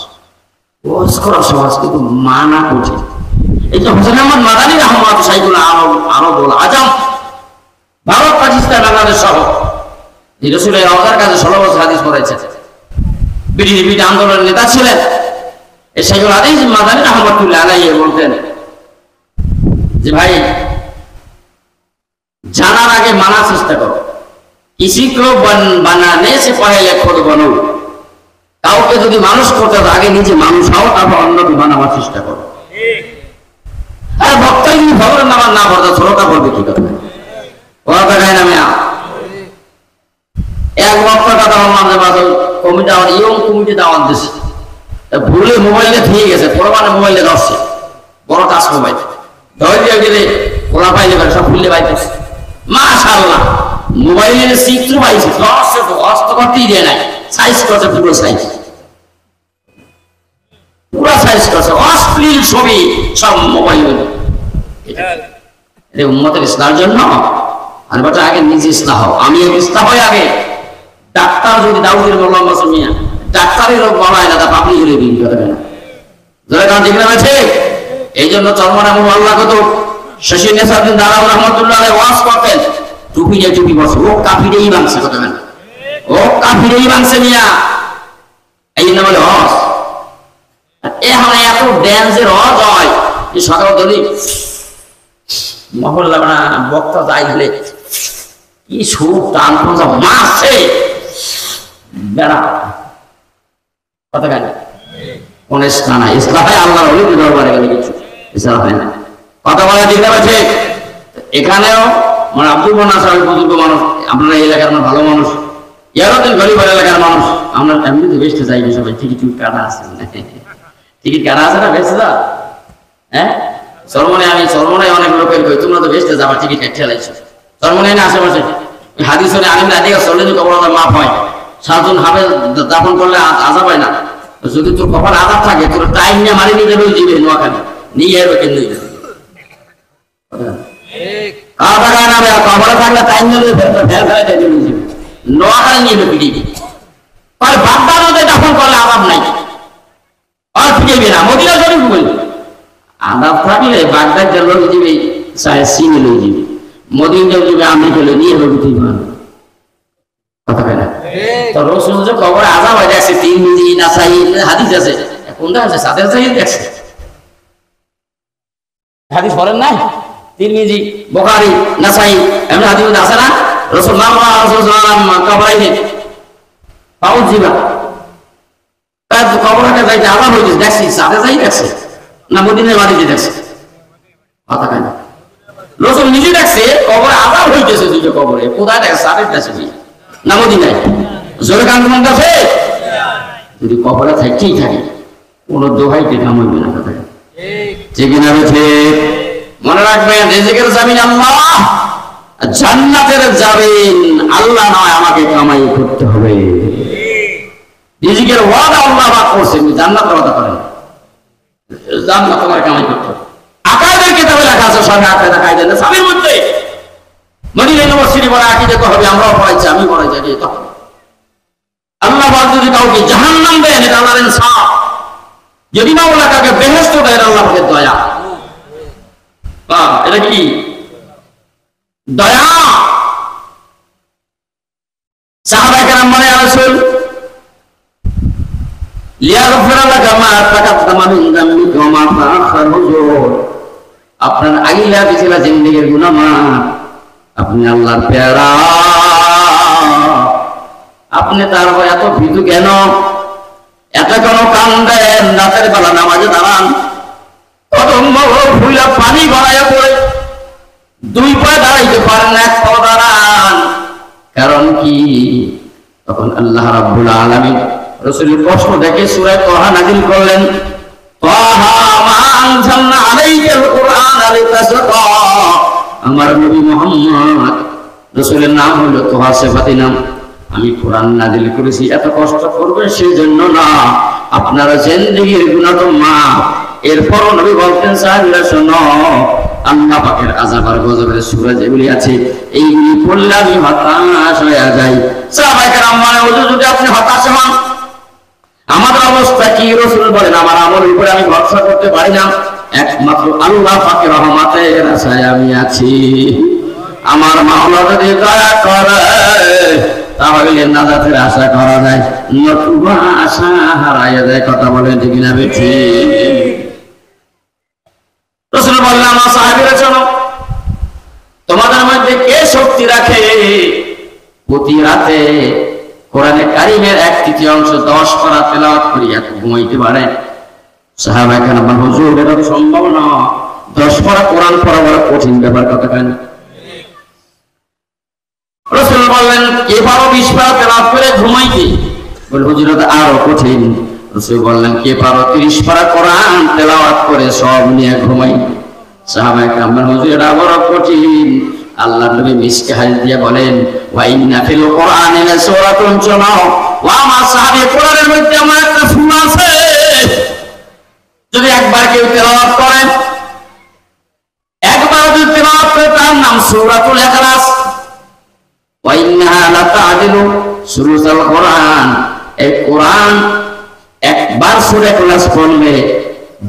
ওয়াজ করা সহজ, কিন্তু মানা কঠিন। এই যে হোসেন আহমদ মাদানী রহমাতুল্লাহ সাইকুল আরবুল আজম, ভারত পাকিস্তান বাংলাদেশ সহ রাসূলের রওজার কাছে 16 বছর হাদিস পড়াইছেন, বিডিপি আন্দোলনের নেতা ছিলেন। এই সাইকুল হাদিস মাদানী রহমাতুল্লাহ আলাইহি বলতেন যে ভাই জানার আগে মানার চেষ্টা করো, কিসি কো বানানে সে পহেলে খুদ বনো, কাউকে যদি মানুষ করতে হবে আগে নিজে মানুষ হও, তারপর অন্যকে বানাবার চেষ্টা করো। আর ভক্তই যদি ভগবান নামার না পড়তে ছোটটা পড়বে কি কথা, ওরা দেখায় না মেয়া। এক বক্তার কথা বললাম যে কমিটি আমার ইয়ং কমিটি দাওয়াত দিচ্ছে, ভুলে মোবাইলে দিয়ে গেছে, পরমানে মোবাইলে ধরছে, বড় টাচ মোবাইল ধরে দিয়ে গেলে ওরা পাইলে সব ভুললে পাইতেছে, মাশাআল্লাহ মোবাইলের চিত্র পাইছে, অস্ত করতেই দেয় নাই, সাইজ করছে পুরো সাইজ, পুরো সাইজ করছে, অশ্লীল ছবি সব মোবাইল। উম্মতের ইসলামের জন্য আর বলতে আগে নিজে ইসলাম হও, আমি ইসলাম হই আগে। ডাক্তার যদি দাউদের বললাম মিয়া ডাক্তারের রোগ বলা হয় না, তা পাবলি হলে বিক্রি করবে না, ঠিক না ঠিক? এই জন্য চরমনা আল্লাহ কত শশী নেসারউদ্দিন দারাও রহমাতুল্লাহ আলাইহি ওয়াজ করতেন, টুপি যে টুপি বসে ও কাফিরেই বাংছে, কথা না ও কাফিরেই বাংছে মিয়া, এই জন্য বলে হজ। এখন এত ড্যান্সের হজ হয় যে সকাল ধরি মহল্লা না বক্তা যাই হলে কি সুর টান পৌঁছা মারছে বেড়া, কথা কেন কোন ইসলাম নাই, ইসলাম হয় আল্লাহ হলি দরবারে গেলে কিছু ইসলাম হয় না, কথা বলা ঠিক না ঠিক? এখানেও মানে আব্দুল মোনাস বুজুর্গ মানুষ, আপনারা এই এলাকার ভালো মানুষ, ইয়ারদিন গরিব এলাকার মানুষ, আমরা এমনিতে বেসতে চাই না, সবাই টিকিট কাটা আছে, টিকিট কাটা আছে না বেসতে যা, হ্যাঁ চরমনায় আমি চরমনায় অনেক লোকের কই তোমরা তো বেসতে যাবার টিকিট কাটতে লাইছো, চরমনায় না আশেপাশে হাদিস হলে আলিম রাদিকে চলে যে কবরটা মাফ হয়, 7 জন হাফেজ দাফন করলে আযাব হয় না, যদি তোর কপাল আযাব থাকে তোর টাইম নিয়ে মারি নিয়ে যাবে দিবে নোয়াখালী নিয়ে এর কেন নিয়ে যাবে, ঠিক কাটা গায় না কবরে থাকলে টাইম নিয়ে ফের ফের দিয়ে দিবে নোয়াখালী নিয়ে পিটিবি, আর বাপ দাদাদের দাফন করলে আযাব নাই, ঢুকেবে না, মদিনা শরীফ বলি। আদাব থাকলে বাগদাদ যে লোক যাবে চায় চীনে লই যাবে, মদিনা যাবে আমেরিকা লই নিয়ে হবে তুই কথা কয় না। তো রসুল যে কবর আযাব হয়ে যাচ্ছে, তিরমিজি নাসাই হাদিস আছে, কোনটা আছে সাদের চাই দেখছে হাদিস পড়েন নাই, তিরমিজি বুখারী নাসাই এমন হাদিস আছে না, রাসূলুল্লাহ সাল্লাল্লাহু আলাইহি ওয়াসাল্লাম কবরাইতে পাউল জিবা তার কবরকে যাইতে আযাব হইছে দেখছি, সাদের চাই দেখছে না মদিনার বাড়িতে দেখছে কথা কয় না। রাসূল নিজে দেখছে কবরে আযাব হইতেছে, দুটো কবরে কোথায় দেখছে, সাদের দেখছে না মদিনায়। জোরে কান কোন কাছে যদি কবরে থাকতেই থাকে কোন দোহাইতে কাম হইবে না কথা ঠিক না বেঠে। মনে রাখবেন রিজিকের জামিন আল্লাহ, জান্নাতের জামিন আল্লাহ নয়, আমাকে কামাই করতে হবে। রিজিকের ওয়াদা আল্লাহ পাক করছেন, জান্নাতের ওয়াদা করেন, জান্নাত তোমার কামাই করতে হবে। আকাইদের কিতাবে লেখা আছে, সবে আকাইদা কায়দা না সাবির মধ্যে মদিনা ইউনিভার্সিটি বলে আকীদা তো হবে, আমরাও পড়াইছি, আমি পড়াইছি কি তো আল্লাহ পাক যদি কাউকে জাহান্নাম দেন এটা আল্লাহর ইনসাফ, যদি মাওলা কাকে বেহেশত দেয় এটা আল্লাহ পাকের দয়া। এটা কি দয়া? সাহাবায়ে কেরাম বলে রাসূল লিয়াগফিরা লাকা মা তাকাদ্দামা মিন যামবিকা ওয়া মা তাআখার। হুজুর আপনার আগিলা পিছলা জিন্দেগীর গুনাহ মাফ, আপনি আল্লাহর পেয়ারা, আপনি তার এত ভীতু কেন, এত কেন কান্দেন, রাতের বেলা নামাজে দাঁড়ান কদম ফুলা পানি গড়াইয়া পড়ে দুই পায়ে দাঁড়াইতে পারেন, এক পা দাঁড়ান, কারণ কি? তখন আল্লাহ রাব্বুল আলামিন রাসূলের প্রশ্ন দেখে সূরা তাহা নাযিল করলেন, তাহা মা আনজালনা আলাইকাল কুরআন লিতাশকা। আমার নবী মুহাম্মদ, রাসূলের নাম হলো তাহা, সিফাতি নাম, আমি কোরআন নাযিল করেছি এত কষ্ট করবে সেজন্য না, আপনারা জিন্দেগীর গুনাহ তো মাফ। এরপরও নবী বলতেন সাহাবীরা শোনো, আল্লাহ পাকের আযাব আর গজবের সূরা যেগুলি আছে এইগুলি পড়লে আমি হতাশ হয়ে যাই। সাহাবায়ে কেরাম বলেন, হুজুর যদি আপনি হতাশ হন আমাদের অবস্থা কি? রাসূল বলেন, আমার আমলের উপরে আমি ভরসা করতে পারি না, একমাত্র আল্লাহ পাকের রহমতের আশায় আমি আছি। আমার মাওলা যদি দয়া করে তাহলে নাজাতের আশা করা যায়, নতুবা আশা হারাইয়া যায়। কথা বলে ঠিক না বেঠি? রাসূল বললেন, আমার সাহাবীরা শোনো, তোমাদের মধ্যে কে শক্তি রাখে প্রতি রাতে কোরআনে কারীমের 1/3 10 পারা তেলাওয়াত করিয়া ঘুমাইতে পারে? সাহাবায়ে কেরাম বলেন, হুজুর এটা তো সম্ভব না, 10 পারা কোরআন পড়া বড় কঠিন ব্যাপার, কথা কেন? রাসূল বললেন, কে পারো 20 পারা তেলাওয়াত করে ঘুমাইতে? বলে হুজুর এটা আরো কঠিন। রাসূল বললেন, কে পারো 30 পারা কোরআন তেলাওয়াত করে সব নিয়ে ঘুমাইতে? সাহাবায়ে কেরাম বলেন, হুজুর এটা বড় কঠিন। আল্লাহর নবী মিসকে হাদিস দিয়ে বলেন, ওয়া ইন্না ফিল কুরআনি লাসূরাতুন, শোনাও ওয়া মা সাহাবী, কোরআনের মধ্যে আমার একটা সূরা আছে, যদি একবার কেউ তেলাওয়াত করে, একবার যদি তেলাওয়াত করে, তার নাম সূরাতুল ইখলাস। ওয়া ইন্নাহা লাতা'দিলু সুলুসাল কুরআন, এই কোরআন একবার সূরা ইখলাস পড়লে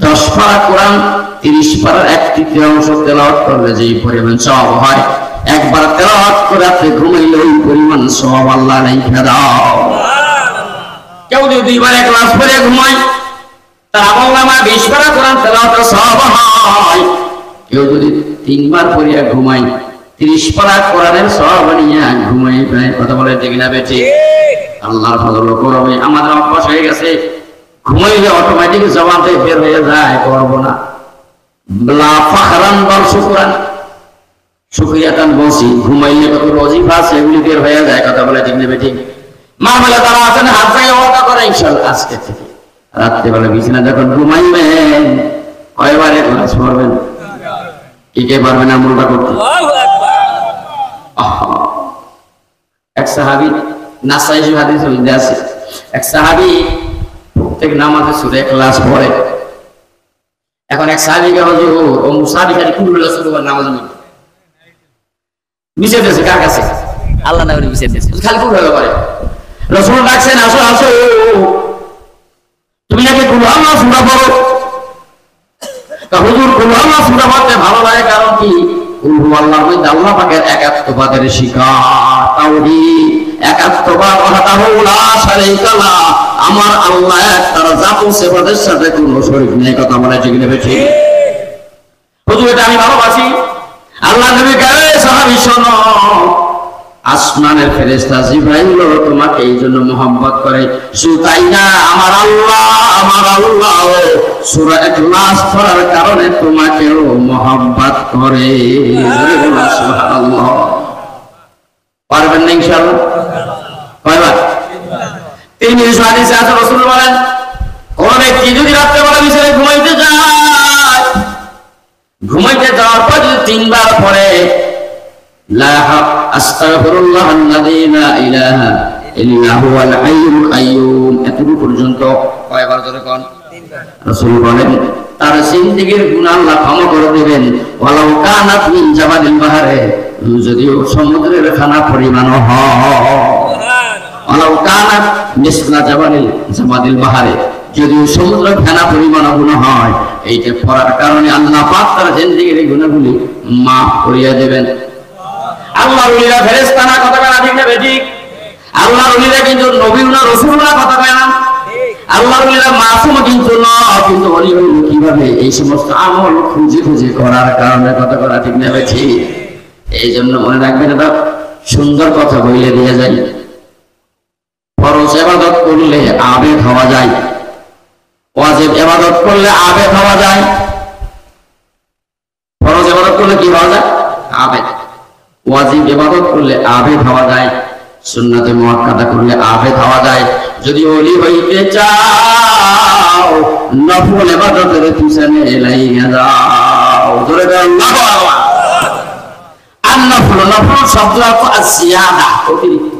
10 পারা কোরআন 30 পারার 1/3 তেলাওয়াত করলে যেই পরিমাণ সওয়াব হয়, একবার তেলাওয়াত করে আপনি ঘুমাইলে ওই পরিমাণ সওয়াব আল্লাহ লিখে দাও। কেউ যদি 2 বার ইখলাস পড়ে ঘুমায় তার আমলনামায় 20 পারা কোরআন তেলাওয়াতের সওয়াব হয়। কেউ যদি 3 বার পড়িয়া ঘুমায় 30 পারা কোরআনের সওয়াব নিয়ে ঘুমাই পায়। কথা বলে ঠিক না বেঠি? আল্লাহর ফজল করবে। আমাদের অভ্যাস হয়ে গেছে, ঘুমাইলে অটোমেটিক জবান থেকে বের হয়ে যায়, করবো না। লা ফাখরান ওয়াল শুকরান, শুকরিয়াতান বলছি, ঘুমাইলে কত ওয়াজিফা আছে এগুলি বের হয়ে যায়। কথা বলে ঠিক না বেঠি? মাহফিলে তারা আছেন হাত থেকে ওয়াদা করে ইনশাআল্লাহ আজকে থেকে রাত্রে বেলা বিছানা যখন ঘুমাইবেন কয়বারে ক্লাস পড়বেন? কি কে পারবেন আমলটা করতে? এক সাহাবী, নাসাই হাদিস মধ্যে আছে, এক সাহাবী প্রত্যেক নামাজে সূরা ইখলাস পড়ে। এখন এক সাহাবীকে হুজুর ও মুসাফির খালি কুল শুরু করে নামাজ মধ্যে মিশে দিয়েছে, কার কাছে? আল্লাহ নামে মিশে দিয়েছে, খালি কুল করে। রাসূল ডাকছেন, আসো আসো, তুমি নাকি কুল আল্লাহু সূরা পড়ো। তা হুজুর কুল আল্লাহ সূরা পড়তে ভালো লাগে কারণ কি? কুল আল্লাহর মধ্যে আল্লাহ পাকের একাত্মবাদের শিকার, তাওহীদ, একাত্মবাদ, ওয়াহদাহু লা শারীকা লা, আমার আল্লাহ এক, তার জাত ও সিফাতের সাথে কোনো শরীক নেই। কথা বলে ঠিক নেবে ঠিক? হুজুর এটা আমি ভালোবাসি। আল্লাহ নবী কয়ে সাহাবী শোনো, আসমানের ফেরেশতা জিবরাইল তোমাকে এই জন্য মোহাম্মত করে, শুধু তাই না আমার আল্লাহ সূরা ইখলাস পড়ার কারণে তোমাকেও মোহাম্মত করে। সুবহানাল্লাহ। পারবেন না ইনশাআল্লাহ? কয়বার? তিন হাদিসে আছে, রাসূল বলেন কোন ব্যক্তি যদি রাতে বেলা বিছানায় ঘুমাইতে যাওয়ার পর যদি তিনবার পড়ে লা আস্তাগফিরুল্লাহাল্লাযী লা ইলাহা ইল্লা হুয়াল হাইয়ুল কাইয়্যুম, এতটুকু পর্যন্ত কয়বার ধরে কোন? রাসূল বলেন তার জিন্দেগীর গুনাহ আল্লাহ ক্ষমা করে দিবেন। ওয়ালাউ কানাত মিন জাবালিল বাহরে, যদিও সমুদ্রের খানা পরিমাণও হয়। ওয়ালাউ কানাত মিসলা জাবালিল বাহরে, যদিও সমুদ্রের খানা পরিমাণও গুনাহ হয়, এইটা পড়ার কারণে আল্লাহ পাক তার জিন্দেগীর গুনাহগুলি মাফ করিয়া দেবেন। আল্লাহর ওলিরা ফেরেশতা না, কথা বলা ঠিক না ঠিক? আল্লাহর ওলিরা কিন্তু নবী না রাসূল না, কথা বলা না। আল্লাহর ওলিরা মাসুম কিন্তু না, কিন্তু ওলি হইল কিভাবে? এই সমস্ত আমল খুঁজে খুঁজে করার কারণে, কথা বলা ঠিক না ঠিক? এই জন্য মনে রাখবেন, এটা সুন্দর কথা বইলে দিয়ে যায়। ফরজ ইবাদত করলে আবেগ হওয়া যায়, ওয়াজিব ইবাদত করলে আবেগ হওয়া যায়। ফরজ ইবাদত করলে কি হওয়া যায়? আবেগ। ওয়াজিব ইবাদত করলে আবেগ হওয়া যায়, সুন্নাতে মুআক্কাদা করলে আবেগ হওয়া যায়। যদি ওলি হইতে চাও নফল ইবাদতের পিছনে লাইগা যাও। ধরে দাও আল্লাহু আকবার। আর নফল শব্দ অর্থ আসিয়াদা, অতিরিক্ত।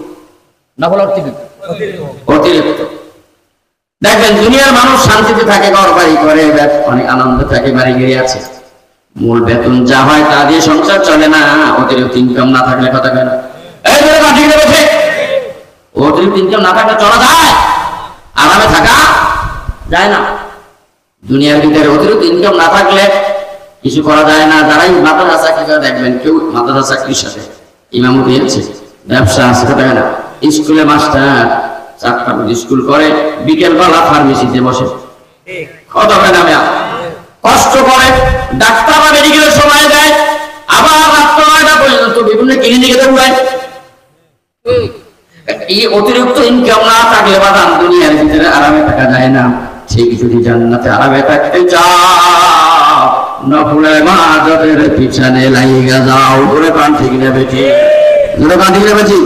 নফল অর্থ কি? অতিরিক্ত। দেখবেন দুনিয়ার মানুষ শান্তিতে থাকে, ঘর বাড়ি করে, অনেক আনন্দ থাকে, বাড়ি গিয়ে আছে, মূল বেতন যা হয় তা দিয়ে সংসার চলে না। অতিরিক্ত ইনকাম না থাকলে, কথা কেন? অতিরিক্ত ইনকাম না থাকলে চলা যায়? আরামে থাকা যায় না। দুনিয়ার ভিতরে অতিরিক্ত ইনকাম না থাকলে কিছু করা যায় না। যারাই মাদ্রাসা চাকরি করে দেখবেন, কেউ মাদ্রাসা চাকরির সাথে ইমামতি আছে, ব্যবসা আছে, কথা কেন? স্কুলে মাস্টার 4টা স্কুল করে, বিকেল বেলা ফার্মেসিতে বসে, কথা কেন? কষ্ট করে, ডাক্তার বা মেডিকেলের সময় দেয়, আবার রাত্র 9টা পর্যন্ত বিভিন্ন ক্লিনিকে উড়ায়। এই অতিরিক্ত ইনকাম না থাকলে বাদান দুনিয়ার ভিতরে আরামে থাকা যায় না। ঠিক যদি জান্নাতে আরামে থাকতে চাও নফলে ইবাদতের পিছনে লাইগা যাও। ধরে কান ঠিক নেবে ঠিক? ধরে কান ঠিক নেবে ঠিক?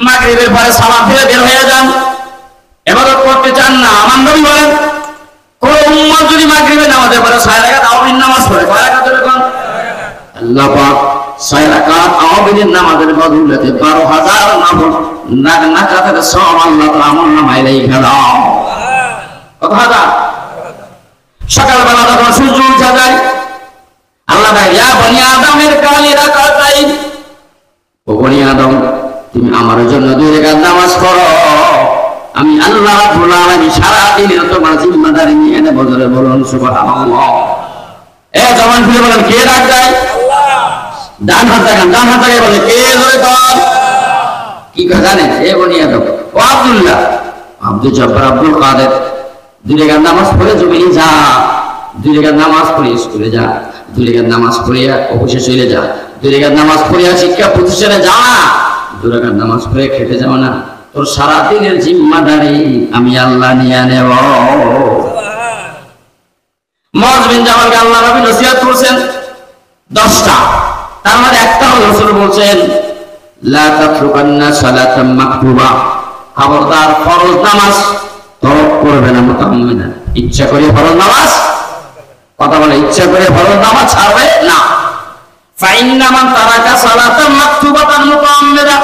মাগরিবের পরে সালাত দিয়ে বের হয়ে যান, ইবাদত করতে চান না। আমার নবী বলেন কোন উম্মত যদি মাগরিবের নামাজের পরে 6 রাকাত আওয়ামীর নামাজ পড়ে, কয় রাকাত ধরে কোন? আল্লাহ পাক 6 রাকাত আওয়ামীর নামাজের বদৌলতে 12,000 নফল নাকাতের সওয়াব আল্লাহ তাআলা আমলনামায় লিখে দাও। কথা সকালবেলা যখন সূর্য উঠে যায়, আল্লাহ বলে ইয়া বনি আদমের কালি রাকাতাইন, ও বনি আদম তুমি আমার জন্য 2 রাকাত নামাজ পড়ো, আমি আল্লাহ রাব্বুল আলামিন সারা দিনের তোমার জিম্মাদারি নিয়ে নেব। বজরে বলুন সুবহানাল্লাহ। জবান খুলে বলেন কে ডাক দেয়? আল্লাহ। ডান হাত দেখান, ডান হাত দেখায় বলে কে? ধরে কর। কি কথা জানেন? বনি আদম ও আব্দুল্লাহ, আব্দুল জব্বার, আব্দুল কাদের, 2 রাকাত নামাজ পড়ে জমিনে যা, 2 রাকাত নামাজ পড়ে স্কুলে যা, 2 রাকাত নামাজ পড়িয়া অফিসে চলে যা, 2 রাকাত নামাজ পড়িয়া শিক্ষা প্রতিষ্ঠানে যা, 2 রাকাত নামাজ পড়ে খেতে যাও না। তোর সারা দিনের জিম্মাদারি আমি আল্লাহ নিয়ে নেব। মুআয বিন জাবালকে আল্লাহ নবী নসিহত করেছেন 10টা, তার মধ্যে একটা হলো রাসূল বলেন লা তাতরুকান্না সালাতাম মাকতুবা, খবরদার ফরজ নামাজ তরক করবে না মুতাম্মিনা। ইচ্ছা করে ফরজ নামাজ, কথা বলে ইচ্ছা করে ফরজ নামাজ ছাড়বে না। ফাইন্না মান তারাকা সালাতাম মাকতুবাতান মুতাম্মিনা,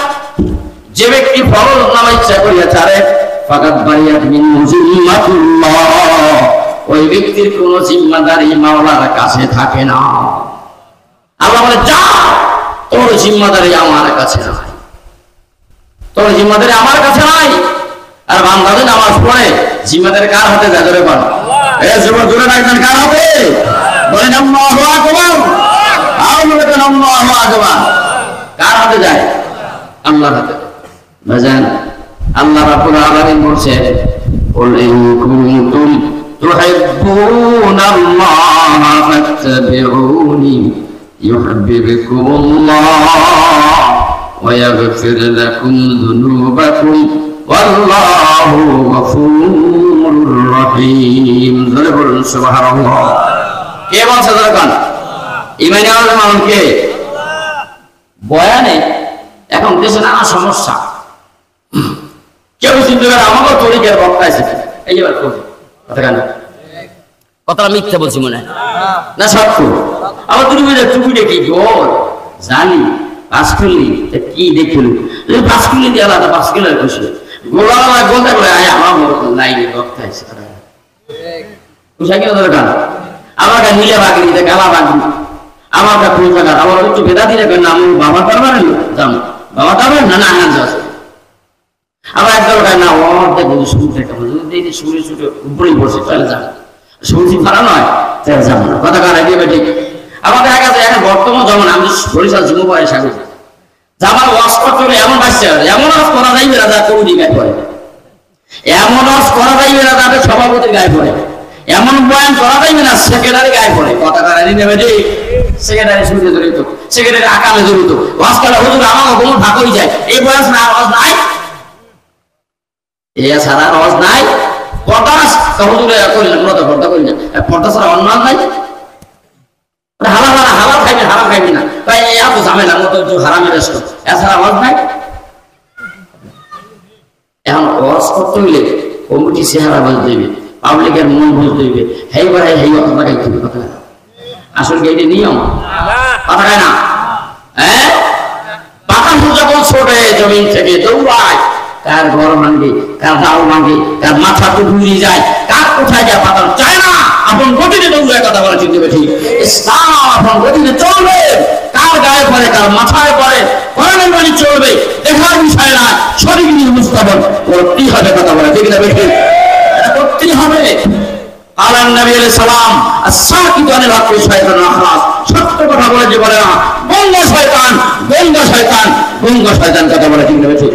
যে ব্যক্তি ফরজ নামাজ ইচ্ছা করিয়া ছাড়ে ফাকাত বারিয়াত মিন জিম্মাতিল্লাহ, ওই ব্যক্তির কোন জিম্মাদারি মাওলার কাছে থাকে না। আল্লাহ বলে যা, তোর জিম্মাদারি আমার কাছে নাই, তোর জিম্মাদারি আমার কাছে নাই। আর বান্দা যদি নামাজ পড়ে জিম্মাদারি কার হাতে যায়? ধরে পান যুবক জোরে ডাকবেন কার হাতে? বলেন আল্লাহু আকবার। আর বলেন আল্লাহু আকবার। কার হাতে যায়? আল্লাহর হাতে। ভাইজান আল্লাহ রাব্বুল আলামিন বলছেন কুল ইন কুনতুম তুহিব্বুনাল্লাহা ফাত্তাবিউনি ইউহিব্বুকুমুল্লাহ ওয়া ইয়াগফির লাকুম যুনুবাকুম ওয়াল্লাহু গফুরুর রহিম। জোরে বলুন সুবহানাল্লাহ। কে বলছে যখন ইমানি আলেম কে? বয়ানে এখন দেশে নানা সমস্যা, কেউ চিন্তা করে আমাকে তরিকের বক্তা এসেছে এই এবার কথা কেন কথাটা মিথ্যা বলছি মনে হয় না সত্য? আমার তুমি টুপিটা কি গোল জানি পাস করলি কি দেখলি পাস করলি দিয়ে আলাদা পাস করলে খুশি গোলা গোলটা করে আমার লাইনে বক্তা এসে পোশাকি দরকার আমার কাছে নীলে বাগড়ি গালা বাগড়ি আমার কাছে ফুল থাকার আমার একটু বেদা দিলে নাম বাবা পারবেন যাম বাবা পারবেন না না আনন্দ আছে আবার একদম না অর্ধেক শুনতে দেখি শুনে ছুটে উপরেই বসে চলে যাবে শুনছি ভাড়া নয় তাহলে যাবো না কথা কার আগে বেটে আমাদের কাছে এখন বর্তমান যেমন আমি বরিশাল যুবপাড়ায় সাগর জামার ওয়াশ করতে হলে এমন বাচ্চা এমন ওয়াশ করা যাইবে না যা কৌদি গায়ে পড়ে, এমন ওয়াশ করা যাইবে না যাতে সভাপতির গায়ে পড়ে, এমন বয়ান করা যাইবে না সেক্রেটারি গায়ে পড়ে। কথা কার আগে নেবে যে সেক্রেটারি শুনতে জড়িত, সেক্রেটারি আকামে জড়িত, ওয়াশ করা হুজুর আমাকে কোনো ভাগই যায় এই বয়স না আওয়াজ নাই এ সারা আওয়াজ নাই পর্দা হুজুরে করিলেন মূলত পর্দা করিলেন পর্দা ছাড়া অন্য নাই হালা হালা হালা খাইবে হারাম খাইবি না তাই এত ঝামেলা মতো হারামের রেস্ট এছাড়া আওয়াজ নাই। এখন ওয়াজ করতে হইলে কমিটি চেহারা বুঝতে হইবে, পাবলিকের মন বুঝতে হইবে, হেই করে হেই কথা গাইতে হবে। কথা আসল কি এটা নিয়ম? কথা গায় না হ্যাঁ পাতা যখন ছোটে জমিন থেকে দৌড়ায় কার ঘর ভাঙ্গে কার ডাল ভাঙ্গে কার মাথা টুকুরি যায় কার কোথায় যায় পাতা চায় না আপন গতিতে দৌড়ায় কথা বলা চিনতে পেরেছি ইসলাম আপন গতিতে চলবে কার গায়ে পড়ে কার মাথায় পড়ে পড়ানোর বাড়ি চলবে দেখার বিষয় না শরীর নিয়ে মুস্তাবন করতেই হবে কথা বলা ঠিক না বেশি এটা করতেই হবে। আল্লাহ নবী আলাইহিস সালাম আস-সাকিতু আনিল হাক্কি শাইতানুল আখরাস সত্য কথা বলে যে বলে না গঙ্গা শয়তান গঙ্গা শয়তান গঙ্গা শয়তান কথা বলে ঠিক না বেশি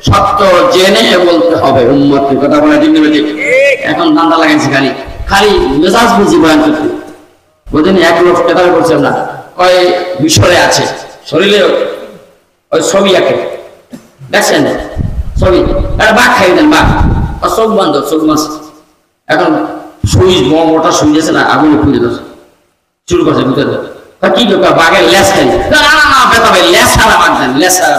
সত্য জেনে বলতে হবে উম্মতের কথা বলে ঠিক নেবে ঠিক। এখন ধান্দা লাগাইছে খালি খালি মেজাজ বুঝি বয়ান করতে বুঝেনি এক লোক কেতাবে করছেন না ওই মিশরে আছে শরীরে ওই ছবি আঁকে দেখছেন ছবি বাঘ খাই দেন বাঘ চোখ বন্ধ চোখ মাছ এখন সুইচ মোটা সুইচ আছে না আগুনে খুঁজে দিচ্ছে শুরু করছে ভিতরে কি বাঘের লেস খাই না বেতা ভাই লেস ছাড়া বাদ দেন লেস ছাড়া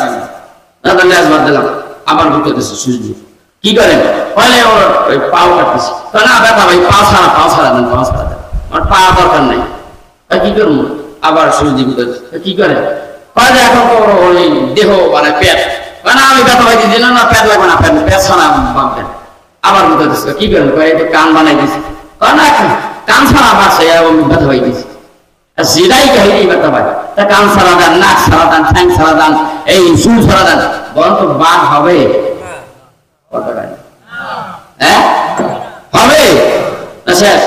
বাদ দেন লেস বাদ দিলাম আবার ঢুকে দিচ্ছে সুইচ দিয়ে কি করেন পয়লে ওর ওই পাও কাটতেছে না ব্যথা ভাই পাও ছাড়া দেন পাও ছাড়া দেন আমার পা দরকার নাই কি করবো আবার সুইচ দিয়ে কি করেন পয়লে এখন তো ওই দেহ মানে পেট না আমি ব্যথা ভাই দিচ্ছি না পেট লাগবে না পেট ছাড়া বাঁধবেন আবার ঢুকে দিচ্ছে কি করেন একটু কান বানাই দিচ্ছি না কান ছাড়া বাড়ছে ব্যথা ভাই দিচ্ছি যেটাই কাহিনী ব্যথা ভাই তা কান ছাড়া দেন নাক ছাড়া দেন ঠ্যাং ছাড়া দেন এই চুল ছাড়া দেন বরং তো বাঘ হবে হ্যাঁ হবে শেষ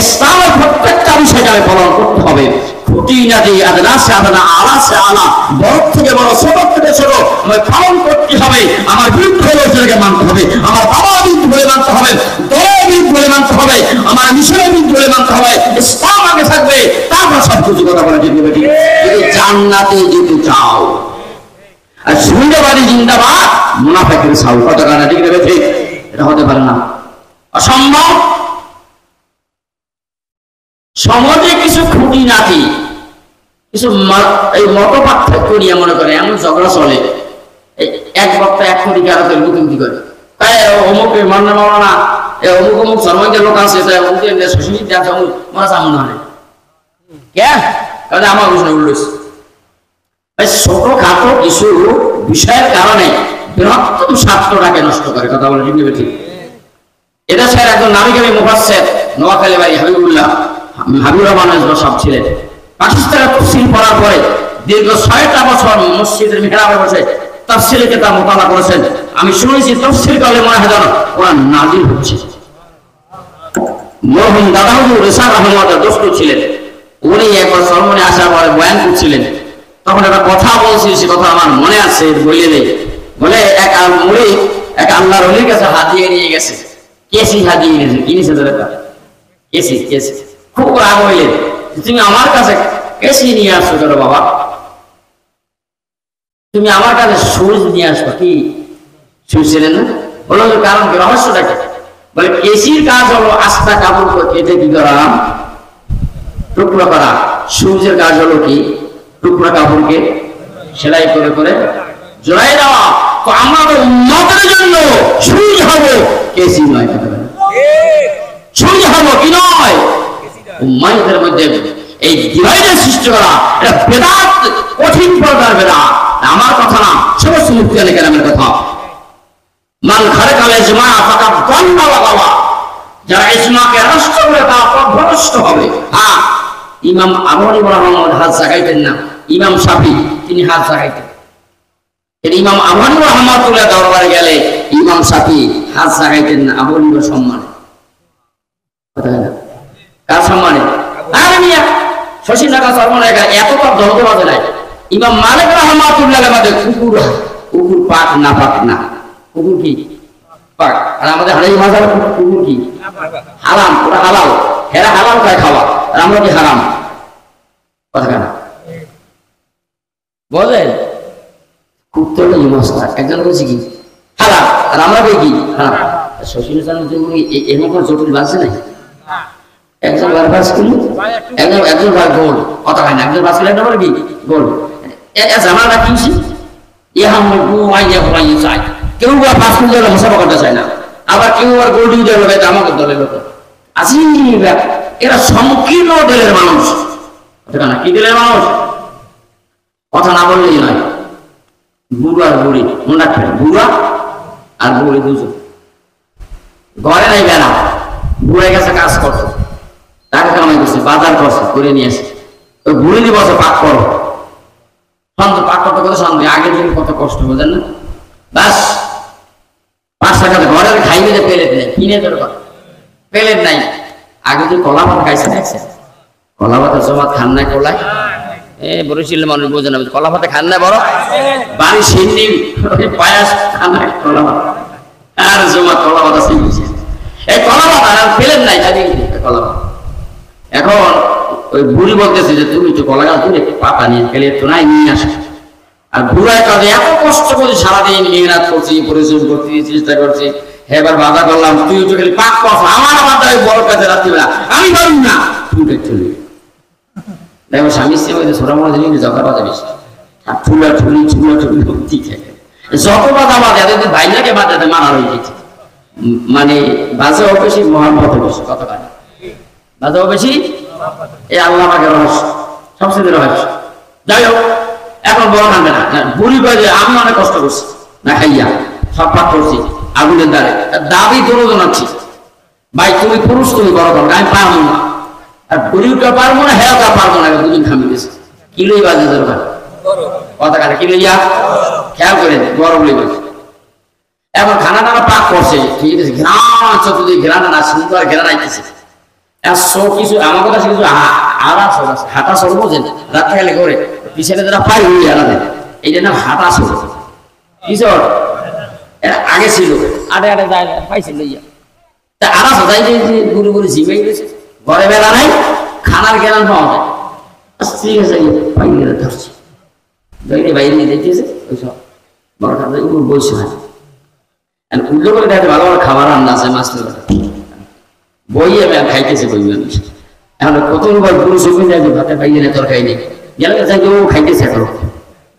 ইসলামের প্রত্যেকটা বিষয় যাবে পালন করতে হবে খুঁটিনাটি আদনা সে আদনা আলা সে আলা বড় থেকে বড় ছোট থেকে ছোট আমায় পালন করতে হবে। আমার বিরুদ্ধে হলে সেটাকে মানতে হবে, আমার বাবার বিরুদ্ধে হলে মানতে হবে, দলের বিরুদ্ধে হলে মানতে হবে, আমার মিশনের বিরুদ্ধে হলে মানতে হবে। ইসলাম আগে থাকবে তারপর সব কিছু কথা বলে যেতে হবে। যদি জান্নাতে যেতে চাও আর সুবিধাবাদী জিন্দাবাদ মুনাফিকের সাউল কথা কানা ঠিক নেবে ঠিক এটা হতে পারে না অসম্ভব। সমাজে কিছু খুঁটিনাটি কিছু এই মত পার্থক্য নিয়ে মনে করে এমন ঝগড়া চলে এক বক্তা এক কোটি আরো মুখোমুখি করে তাই অমুক মান্না মাওলানা অমুক অমুক সর্বজ্ঞের লোক আছে মনে সামনে হয় কে কাজে আমার ঘোষণা উল্লেখ ছোটখাটো কিছু বিষয়ের কারণে বৃহত্তম স্বার্থটাকে নষ্ট করে কথা বলে ঠিক নেবে ঠিক। এটা স্যার একজন নামি গামী মুফাসসির নোয়াখালী বাড়ি হাবিবুর রহমান সব ছিলেন পাকিস্তানের তফসিল পড়ার পরে দীর্ঘ 6টা বছর মসজিদের মিহরাবে বসে তাফসীরের কিতাব মোতালা করেছেন। আমি শুনেছি তফসির করলে মনে হয় যেন কোরআন নাযিল হচ্ছে মরহুম দাদা হুজুর রেসার আহমদের দোস্ত ছিলেন। উনি একবার সরমনে আসার পরে বয়ান করছিলেন, তখন একটা কথা বলছি, সে কথা আমার মনে আছে, বলিয়ে দেয়। বলে এক মুরিদ এক আল্লাহর ওলির কাছে হাতিয়ে নিয়ে গেছে, কেসি হাতিয়ে নিয়েছে, কি নিয়েছে তোর কেসি? কেসি। খুব রাগ হইলেন, তুমি আমার কাছে কেসি নিয়ে আসছো কেন বাবা? তুমি আমার কাছে সুজ নিয়ে আসবো, কি সুজ ছিলেন না? বলো কারণ কি, রহস্যটা কি? বলে কেসির কাজ হলো আস্থা কাপড় কেটে কি করা, টুকরো করা। সূর্যের কাজ হলো কি, টুকরা কাপড়কে সেলাই করে করে জড়াই দেওয়া। তো আমাদের উন্নতের জন্য সূর্য হবো, কেসি নয়। সূর্য হবো কি নয়, উম্মাইতের মধ্যে এই ডিভাইডের সৃষ্টি করা, এটা বেদাত, কঠিন প্রকার বেদাত। আমার কথা না, সমস্ত মুক্তি আলী কেরামের কথা। মান খারাকাল ইজমা ফাকাদ দাল্লা ওয়া গাওয়া, যারা ইজমাকে নষ্ট করে তারা পথভ্রষ্ট হবে। হ্যাঁ, ইমাম আবু হানিফা রাহমাতুল্লাহ হাত জাগাইতেন না, ইমাম শাফি তিনি হাত জাগাইতেন। ইমাম আবু হানিফা রাহমাতুল্লাহ দরবারে গেলে ইমাম শাফি হাত জাগাইতেন না, আবু হানিফার সম্মানে। কার সম্মানে? আরে মিয়া শশী নাকা সরমনে এত তার দরদ বাজে নাই। ইমাম মালিক রাহমাতুল্লাহ আমাদের কুকুর, কুকুর পাক না পাক না, কুকুর কি পাক, আর আমাদের হানাফি মাযহাবে কুকুর কি হারাম, পুরো হালাল। হেরা হালাল খায় খাওয়া, আর আমরা কি হারাম? কথা কেন বলেন? কুত্তর ইমাস্তার একজন বলছে কি হারাম, আর আমরা কি হারাম। শশী এরকম কোনো জটিল বাজছে নাই। একজন বার বাস কিনল, একজন বার গোল, কথা হয় না। একজন বাস কিনলে একটা কি গোল, জামাটা কিনছি চাই। কেউ বা পাঁচ কিলো মুসাফা করতে চায় না, আবার কেউ আবার গোল্ড ইউজার লোক আমাকে দলের লোক আছে। এরা সংকীর্ণ দলের মানুষ, কি দলের মানুষ? কথা না বললেই নয়। বুড়ো আর বুড়ি, মনে রাখবেন, বুড়া আর বুড়ি দুজন ঘরে নাই বেড়া। বুড়ে গেছে কাজ করছে, টাকা কামাই করছে, বাজার করছে, করে নিয়ে আসে। ওই বুড়ি দিয়ে বসে পাক করো, সন্ধ্যে পাক করতে করতে সন্ধ্যে আগের দিন কত কষ্ট, বোঝেন না? বাস 5 টাকা ঘরের খাইবে যে প্লেট নেই, কিনে দরকার প্লেট নাই। আগে যে কলা ভাত খাইছে দেখছে, কলা ভাতের জমাত খান নাই কোলায়, বরিশালের মানুষ বোঝে না, কলা ভাতে খান না বড় বাড়ি সিন্নি পায়াস খান না, কলা ভাত আর জমা কলা ভাত আছে। এই কলা ভাত আর প্লেট নাই, কলা ভাত। এখন ওই বুড়ি বলতেছে যে তুমি তো কলা গাছ তুলে পাতা নিয়ে প্লেট তো নাই, নিয়ে আসো। আর বুড়ায় কাজে এত কষ্ট করে সারাদিন মেহনত করছি, পরিশ্রম করছি, চেষ্টা করছি, এবার বাধা করলাম, তুই তো খালি পাক পাস, আমার বাধা বড় কাজে রাত্রিবেলা আমি পারুন না, তুমি চলে দেখো স্বামী স্ত্রী মধ্যে ছোট মনে জিনিস ঝগড়া বাজে বেশি, ঠুলা ঠুলি ঠিক আছে। যত বাধা বাজে এতদিন ভাইনাকে বাজাতে মারা হয়ে গেছে, মানে বাজে বেশি মহাম্মত বেশি, কত কাজ বাজে বেশি। এই আল্লাহ আমাকে রহস্য, সবচেয়ে রহস্য। যাই হোক, এখন বড় কান্দে না, বুড়ি বাজে আমি অনেক কষ্ট করছি না খাইয়া, সব পাক করছি আগুনের দ্বারে, দাবি দৌড় জানাচ্ছি, ভাই তুমি পুরুষ, তুমি বড় করো, আমি পারবো না। আর বুড়িটা পারবো না, হ্যাঁ তা পারবো না, দুদিন খামি গেছে। কিলোই বাজে দরকার, কথা কানে কিলো ইয়া খেয়াল করে বড় বলে বাজে। এখন খানা টানা পাক করছে, ঠিক আছে, ঘ্রাণ চতুর্দিকে ঘ্রাণ না, সুন্দর ঘ্রাণ আইতেছে। কিছু আমার কাছে কিছু হাঁটা সর বোঝেন, রাত্রে গেলে করে পিছনে যারা পাই হয়ে আলাদা, এইটা নাম হাঁটা সর। কিশোর আগে ছিল আড়ে আড়ে যায় পাইছিল ইয়া, তা আরাস যাই যে গুরু গুরু ঝিমাই গেছে, ঘরে বেলা নাই, খানার জ্ঞান পাওয়া যায়। ঠিক আছে, বাইরে ধরছে, বাইরে নিয়ে দেখতেছে, ওই সব বড় খাবার বলছে না, উল্টো করে দেখে ভালো ভালো খাবার রান্না আছে, মাছ বই আমি খাইতেছে, বই মানুষ এখন কতবার গুরু সবজি যায়, ভাতে পাইয়ে না তরকারি নেই, গেলে চাই ও খাইতেছে এখন।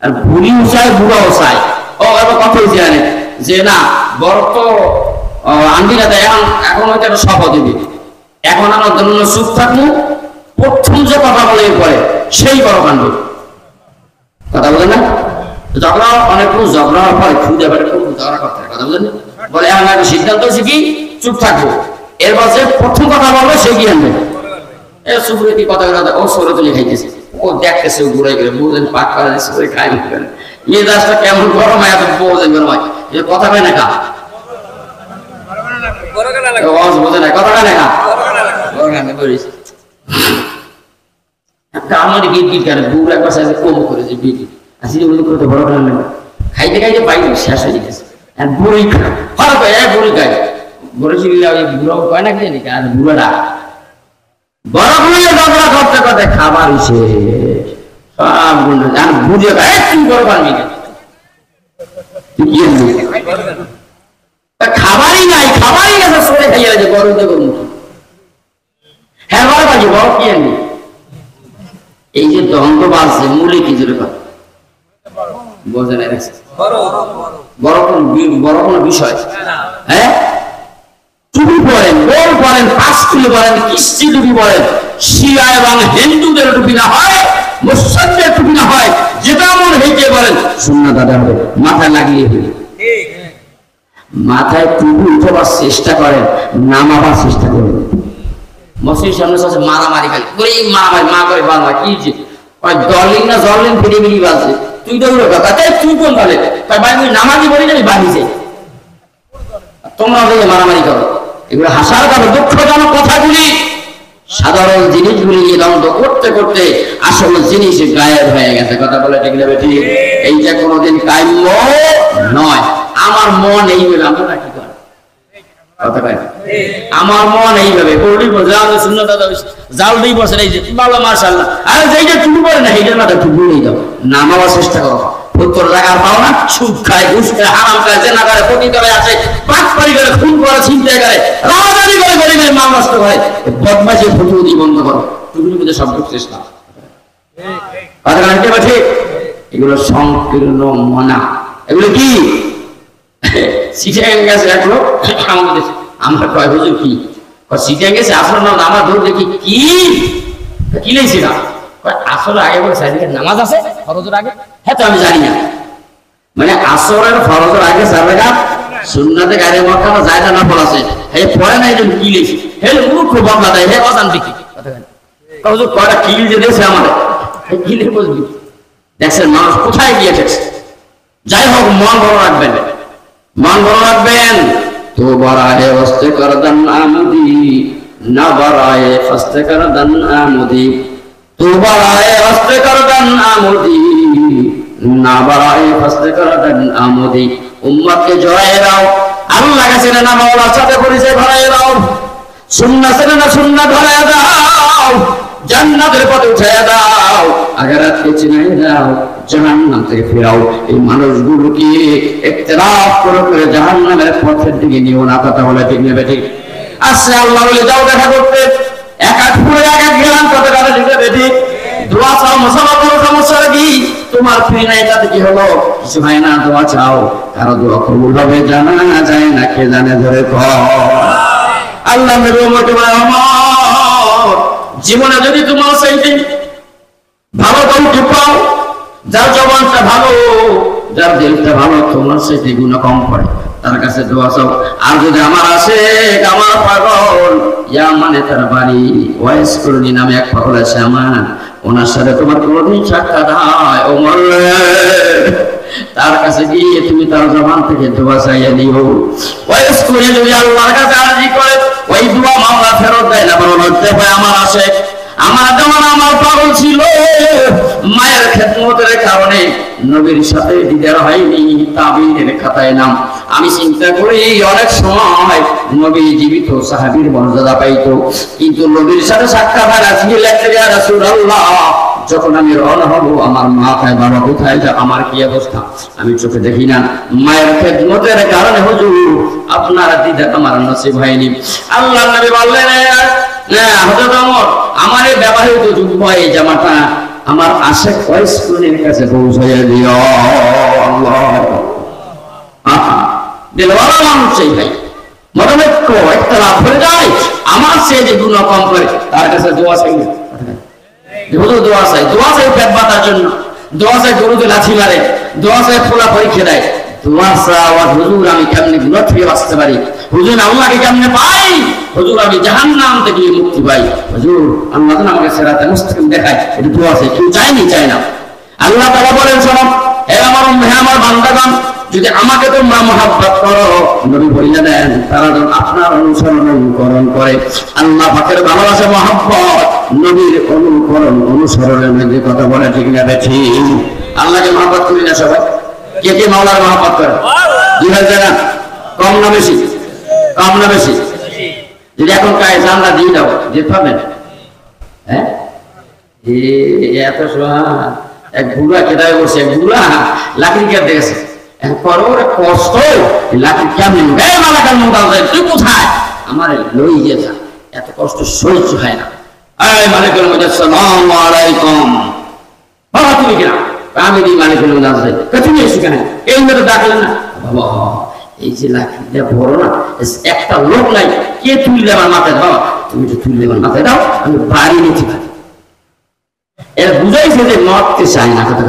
আর বুড়িও চায়, বুড়াও চায়। ও এবার কথা হয়েছে জানে যে না বড় তো আনবি না, এখন হয়তো একটা শপথ দিবি, এখন আমার জন্য চুপ থাকবো, প্রথম যে কথা বলে পরে সেই বড় কাণ্ড, কথা বলে না? ঝগড়া অনেক ঝগড়া হওয়ার পরে খুঁজে বেড়ে ঝগড়া করতে হয়, কথা বলেন? বলে এখন একটা সিদ্ধান্ত হচ্ছে কি চুপ থাকবো, এরপর যে প্রথম কথা বলবে সে কি আনবে, সুপ্রীতি কথা ও সরে তুলে খাইতেছে, ও দেখতেছে ঘুরাই করে বুঝলেন পাক করে খাই মেজাজটা কেমন গরম হয়, এত বোঝেন গরম হয়, কথা হয় না কা বোঝে না, কথা হয় না কা গানে করেছে আমার গিট কেন বুড় একবার সাইজে কম করেছে বিট আসি বন্ধু করতে বড় খান খাইতে খাইতে পাইনি শেষ হয়ে গেছে আর বুড়ি হর কয় বুড়ি খায় বড় ছিল ওই বুড়ো কয় না কি জানি আর বুড়োটা বড় বুড়িয়ে ঝগড়া করতে করতে খাবার এসে সব গুলো আর বুঝে খায় তুই বড় পারবি না খাবারই নাই খাবারই গেছে সরে খাইয়ে আছে বড় দেবো হ্যাঁ বড় বাজি বড় কি আনি এই যে দ্বন্দ্ব বাড়ছে মূলে কি জোরে কথা বোঝে না বড় কোন বিষয় হ্যাঁ টুপি পরেন গোল পরেন 5 কিলো পরেন কিস্তি টুপি পরেন শিয়া এবং হিন্দুদের টুপি না হয় মুসলমানদের টুপি না হয় যেটা মন হইতে বলেন সুন্নাত আদায় হবে মাথায় লাগিয়ে হবে মাথায় টুপি উঠাবার চেষ্টা করেন নামাবার চেষ্টা করেন মসজিদের সামনে সব মারামারি খালি করে মারামারি মা করে বাবা কি যে ওই দলিং না জলিং ফিরে ফিরে বাজে তুই দৌড়ে কথা তাই তুই কোন দলে তাই ভাই আমি নামাজি বলি না বাড়ি যাই তোমরা ওই মারামারি করো এগুলো হাসার কারণ দুঃখজনক কথাগুলি সাধারণ জিনিসগুলি নিয়ে দ্বন্দ্ব করতে করতে আসল জিনিস গায়েব হয়ে গেছে কথা বলে ঠিক না ঠিক এইটা কোনোদিন কাম্য নয় আমার মন এইভাবে আমরা কি করি আমার মন এইভাবে পড়ি বলছে সুন্নাত জাল দিই বসে এই যে ভালো মাশাআল্লাহ আরে যেইটা টুকু পড়ে না এইটার মাথা টুকু নেই দাও নামাবার চেষ্টা করো 70 টাকা পাও না সুদ খায় ঘুষ খায় হারাম খায় জেনা করে পতি করে আছে পাঁচ পারি করে খুন করে ছিনতাই করে রাজনীতি করে গরিবের মা নষ্ট করে বদমাশি ফুটুদি বন্ধ করো টুকুর মধ্যে সব শেষ না কথা ঠিক এগুলো সংকীর্ণ মনা এগুলো কি সিটিং গেছে এক লোক আমাদের আমরা কয় হুজুর কি সিটিং গেছে আসলে না আমার দূর দেখি কি কি লেছি না আসলে আগে বলে সাইদিকে নামাজ আছে ফরজের আগে হ্যাঁ তো আমি জানি না মানে আসরের ফরজের আগে 4 রাকাত সুন্নাতে গায়ে মাখানো যায় না ফল আছে হে পড়ে না এজন কি লেছি হে মূর্খ বাবা দেয় হে অজান দেখি কথা হুজুর কয়টা কি যে দেছে আমাদের কি লে বুঝবি দেখছেন মানুষ কোথায় গিয়েছে যাই হোক মন বড় রাখবেন মান বড় রাখবেন তো বড়ায়ে ওয়াস্তে করদান আমদি না বড়ায়ে ফাস্তে করদান আমদি তো বড়ায়ে ওয়াস্তে করদান আমদি না বড়ায়ে ফাস্তে করদান আমদি উম্মতকে জয় দাও আল্লাহ কাছে না মাওলার সাথে পরিচয় ঘরায় দাও সুন্নাত না সুন্নাত ঘরায় দাও জান্নাতের পথে উঠায় দাও আখিরাতকে চিনাই দাও জাহান্নাম থেকে ফেরাও এই মানুষগুলোকে ইক্তরাফ করে জাহান্নামের পথের দিকে নিও না কথা বলে ঠিক নেবে ঠিক আসলে আল্লাহ বলে যাও দেখা করতে এক এক পুরো এক এক গেলাম কথা কথা ঠিক নেবে ঠিক দোয়া চাও মশলা করো সমস্যা কি তোমার ফ্রি নাই তাতে কি হলো কিছু হয় না দোয়া চাও কারো দোয়া কবুল হবে জানা যায় না কে জানে ধরে কর আল্লাহ নবী উম্মতে আমার জীবনে যদি তোমার চাইতে ভালো কাউকে পাও যার জবানটা ভালো যার দিলটা ভালো তোমার সাথে গুণ কম করে তার কাছে দোয়া চাও আর যদি আমার আসে আমার পাগল ইয়া মানে তার বাড়ি ওয়াইস করুনি নামে এক পাগল আছে আমার ওনার সাথে তোমার কোনোদিন সাক্ষাৎ হয় ও মরলে তার কাছে গিয়ে তুমি তার জবান থেকে দোয়া চাইয়ে দিও ওয়াইস করে যদি আল্লাহর কাছে আরজি করে ওই দোয়া মাওলা ফেরত দেয় না বরং হতে হয় আমার আসে আমার যেমন আমার পাগল ছিল মায়ের খেদমতের কারণে নবীর সাথে দিদার হয়নি তাবিনের খাতায় নাম আমি চিন্তা করি অনেক সময় নবী জীবিত সাহাবীর মর্যাদা পাইতো কিন্তু নবীর সাথে সাক্ষাৎ হয় আজকে লেখতে ইয়া রাসূলুল্লাহ যখন আমি রওনা হব আমার মাথায় বাবা কোথায় যা আমার কি অবস্থা আমি চোখে দেখি না মায়ের খেদমতের কারণে হুজুর আপনার দিদা আমার নসিব হয়নি আল্লাহর নবী বললেন হযরত ওমর আমার এই ব্যবহৃত যুগ্ম এই জামাটা আমার আশেক ওয়াইস কুনের কাছে পৌঁছাইয়া দিও আল্লাহ দিলওয়ালা মানুষ চাই ভাই মতলক্ষ একটা লাভ হয়ে যায় আমার সে যে গুণ কম করে তার কাছে দোয়া চাই হুজুর দোয়া চাই পেট বাতার জন্য দোয়া চাই গরুতে লাঠি মারে দোয়া চাই ফোলা পরীক্ষা দেয় দোয়া চাওয়া হুজুর আমি কেমনি গুণ থেকে বাঁচতে পারি হুজুর আল্লাহকে কেমনে পাই হুজুর আমি জাহান্নাম থেকে মুক্তি পাই হুজুর আল্লাহ আমাকে সিরাতে মুস্তাকিম দেখায় এটা দোয়া চাই কেউ চাই না আল্লাহ তাআলা বলেন শোনো হে আমার বান্দাগণ যদি আমাকে তোমরা মহব্বত করো, নবী বলে দেন তারা যখন আপনার অনুসরণ করে। আল্লাহ পাকের ভালোবাসা মহব্বত নবীর অনুসরণের মধ্যে কথা বলে ঠিক না ঠিক? আল্লাহকে মহব্বত করি না সবাই? কে কে মাওলার মহব্বত করে? 2000 জানা কম না বেশি? কম না বেশি? যদি এখন কায় জানলা দিয়ে দাও যেতে পারবেন? হ্যাঁ, এত এক বুড়া কেটাবে বসে, এক বুড়া লাকড়ি কেটে দেখেছে, কষ্ট লাকড়ি কেমন মালাকার মোবাইল যায়, তুই কোথায়? আমার লই যেতে এত কষ্ট সহ্য হয় না। মালিকুল মধ্যে সালাম আলাইকুম, বাবা তুমি কিনা? আমি দিই মালিকুল মধ্যে তুমি এসে কেন? এই মেয়েটা ডাকলেন না? বাবা এই যে লাকড়িটা বড় না, একটা লোক নাই, কে তুললে আমার মাথায়? বাবা তুমি তো তুললে আমার মাথায় দাও, আমি বাড়ি নিতে পারি। এর বুঝাইছে যে মরতে চাই না, কথা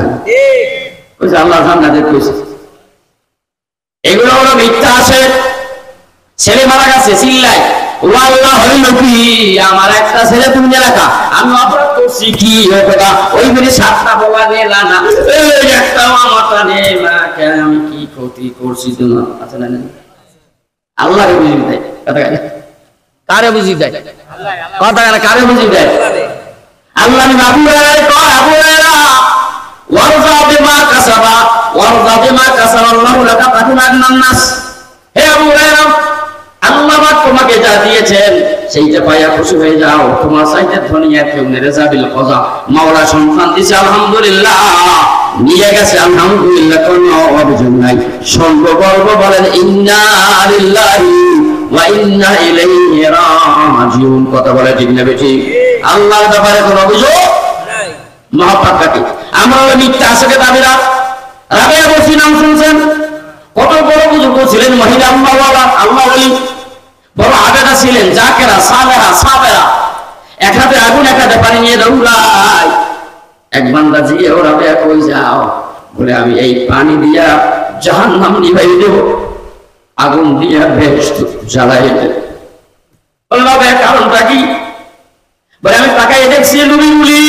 বলছে আল্লাহ জান্নাতের কইছে। এগুলো হলো মিথ্যা আছে। ছেলে মারা গেছে, চিল্লাই ও আল্লাহ হইল কি, আমার একটা ছেলে তুমি এলাকা, আমি অপরাধ করছি কি? ওই মেয়ে 7টা বলা নেলা না, একটাও আমারটা নেলা, আমি কি ক্ষতি করছি তোমার? আচ্ছা না, আল্লাহ বুঝি দেয় কথা, কারে বুঝি দেয় কথা, কারে বুঝি দেয়? আল্লাহ আবু হুরায়রা কয়, আবু হুরায়রা ওয়ারজা বিমা কাসাবা ওয়ারজা বিমা কাসাবা আল্লাহু লাকা ফাতুনান নাস। হে আবু হুরায়রা, আল্লাহ পাক তোমাকে যা দিয়েছেন সেইটা পাইয়া খুশি হয়ে যাও। তোমার চাইতে ধনী আর কেউ নেই। রেজাবিল কজা, মাওলা সন্তান দিয়েছে আলহামদুলিল্লাহ, নিয়ে গেছে আলহামদুলিল্লাহ, কোনো অভিযোগ নাই। সর্বগর্ব বলেন ইন্না লিল্লাহি ওয়া ইন্না ইলাইহি রাজিউন, কথা বলে ঠিক না বেঠিক? আল্লাহর ব্যাপারে কোনো অভিযোগ নাই। মহব্বত কাকে আমরা মিথ্যা আশাকে দাবিরা। রাবেয়া বসি নাম শুনছেন? কত বড় বুজুর্গ ছিলেন, মহিলা আল্লাহওয়ালা, আল্লাহ বলি, বড় আবেদা ছিলেন, জাকেরা সাবেরা সাবেরা। এক হাতে আগুন এক হাতে পানি নিয়ে দৌড়ায়। এক বান্দা জিয়ে ও রাবেয়া কই যাও? বলে আমি এই পানি দিয়া জাহান্নাম নিভাই দেব, আগুন দিয়া বেহেশত জ্বালাই দেব। রাবেয়া কারণটা কি? বলে আমি তাকাই দেখছি নবীগুলি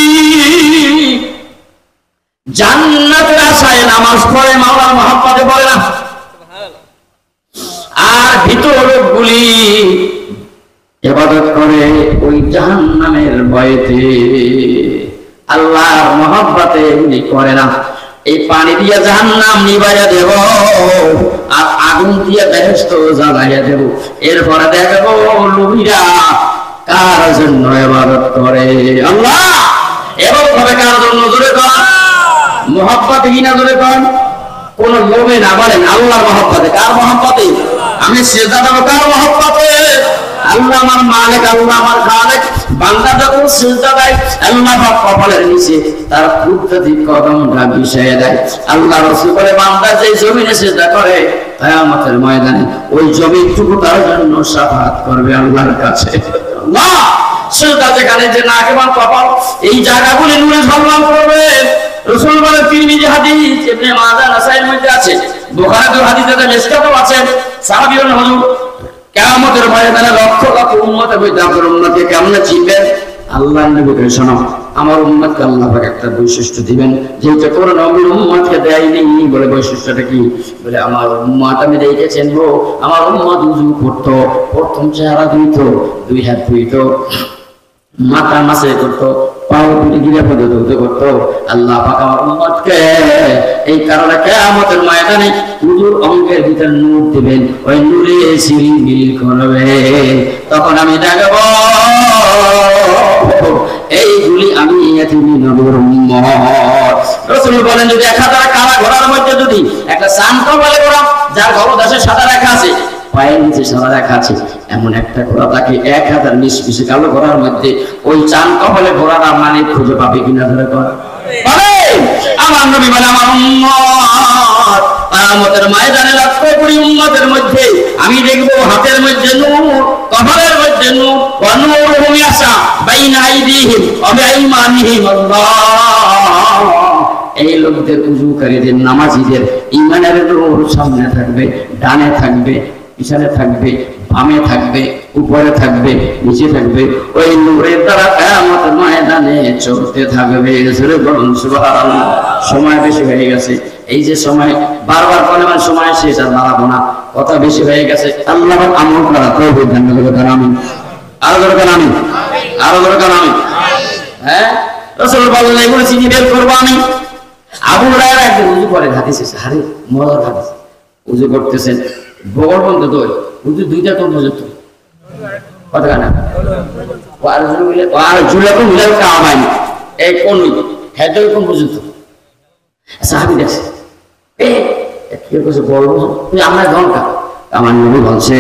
জান্নাতের আশায় নামাজ পড়ে, মাওলার মহব্বতে পড়ে না। আর ভিতর লোকগুলি ইবাদত করে ওই জাহান্নামের ভয়েতে, আল্লাহর মহব্বতে উনি করে না। এই পানি দিয়ে জাহান্নাম নিভাইয়া দেব, আর আগুন দিয়ে বেহেশত জ্বালাইয়া দেব। এরপরে দেখবো লোভীরা কার জন্য ইবাদত করে? আল্লাহ। এবং ভাবে কার জন্য? জোরে কর, মহব্বতে কি না? জোরে কর, কোন লোভে না, বলেন আল্লাহর মহব্বতে। কার মহব্বতে? আমি সিজদা দেব কার মহব্বতে? আল্লাহ আমার মালিক, আল্লাহ আমার খালিক। বান্দা যখন সিজদা দেয়, আল্লাহ পাক কপালের নিচে তার কুদরতি কদমটা বিছিয়ে দেয়। আল্লাহ রাসূল বলে, বান্দা যে জমিনে সিজদা করে কিয়ামতের ময়দানে ওই জমিটুকু তার জন্য শাফাআত করবে আল্লাহর কাছে। আল্লাহ সিজদা যেখানে যে নাক এবং কপাল, এই জায়গাগুলি নূরে ঝলমল করবে। রাসূল বলে, তিরমিজি হাদিস, ইবনে মাজাহ, নাসাঈর মধ্যে আছে, বুখারীর হাদিস আছে, মিশকাতেও আছে। সাহাবী বলেন, হুজুর কিয়ামতের ময়দানে লক্ষ লক্ষ উম্মত হবে, আপনার উম্মতকে কেমনে চিনবেন? আল্লাহর নবী বলেন, শোনো, আমার উম্মতকে আল্লাহ পাক একটা বৈশিষ্ট্য দিবেন যেটা কোন নবীর উম্মতকে দেয়নি। বলে বৈশিষ্ট্যটা কি? বলে আমার উম্মত আমি দেখে চিনবো, আমার উম্মত উযু করতো, প্রথম চেহারা ধুইতো, 2 হাত ধুইতো, মাথা মাসে করতো, পাও দুটি গিরে পর্যন্ত করতো। আল্লাহ পাক আমার উম্মতকে এই কারণে কিয়ামতের ময়দানে উযুর অঙ্গের ভিতর নূর দিবেন, ওই নূরে ঝিলমিল করবে। তখন আমি দেখবো এইগুলি আমি তুমি নবীর উম্মত। রাসূল বলেন, যদি 1000 কালা ঘোড়ার মধ্যে যদি একটা শান্ত বলে ঘোড়া, যার গলদেশে সাদা রেখা আছে, পায়ের নিচে সাদা রেখা আছে, এমন একটা ঘোড়া তাকে 1000 নিষ্পিসে কালো ঘোড়ার মধ্যে ওই চান কপালে ঘোড়াটা মালিক খুঁজে পাবে কিনা? ধরে কর পাবে। আমার নবী বলে, আমার উম্মত কিয়ামতের ময়দানে লক্ষ কোটি উম্মতের মধ্যে আমি দেখবো হাতের মধ্যে নূর, কপালের মধ্যে নূর, ওয়া নূরুহুম ইয়াসা বাইনা আইদিহিম ওয়া বিআইমানিহিম। আল্লাহ, এই লোকদের উযুকারীদের, নামাজীদের ঈমানের নূর সামনে থাকবে, ডানে থাকবে, পিছনে থাকবে, বামে থাকবে, উপরে থাকবে, নিচে থাকবে। ওই নূরের দ্বারা কিয়ামতের ময়দানে ময়দানে চলতে থাকবে। সুবহানাল্লাহ। সময় বেশি হয়ে গেছে, এই যে সময় বারবার করে মানে সময় শেষ আর বাড়াবো না, কথা বেশি হয়ে গেছে। আল্লাহ আমল করা তৌফিক দান করুন। আমিন। আরো দরকার আমিন, আরো দরকার আমিন। হ্যাঁ, রাসূল বললেন এগুলো চিনি বের করবো আমি। আবু হুরায়রা একদিন উযু করে হাদিস এসেছে, আরে মজার হাদিস। উযু করতেছেন, বগল বন্ধ দই উযু দুইটা তো বুঝত কথা না, আর জুলাকু মিলাল কামাইন এই কোন হেড কোন বুঝত। সাহাবী দেখছে, কি কইছে বলবো তুই আমার ধনকা। আমার নবী বলছে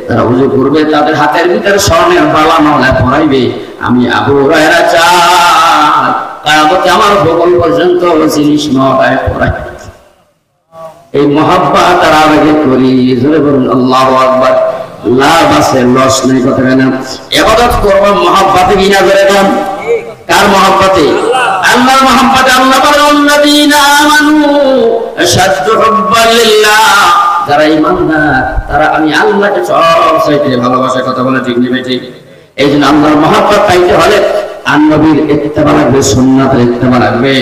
তারা উযু করবে, তাদের হাতের ভিতরে স্বর্ণের বালা মালা পরাইবে। আমি আবু হুরায়রা চাই কিয়ামতে আমার বগল পর্যন্ত জিনিস নটায় পরাই। এই মহাব্বত তার আগে করি, জোরে বলুন আল্লাহু আকবার। লাভ আছে, লস নেই, কথা না। ইবাদত করব মহাব্বতে কিনা করে দেন। কার মহাব্বতে? আল্লাহর মহাব্বতে। আল্লাহ বলেন আল্লাযীনা আমানু আশাদ্দু হুব্বান লিল্লাহ, যারা ঈমানদার তারা আমি আল্লাহকে সবচাইতে ভালোবাসে। কথা বলে ঠিক নেবে ঠিক। এই জন্য আল্লাহর মহাব্বত পাইতে হলে আর নবীর ইত্তেবা লাগবে, সুন্নাতের ইত্তেবা লাগবে।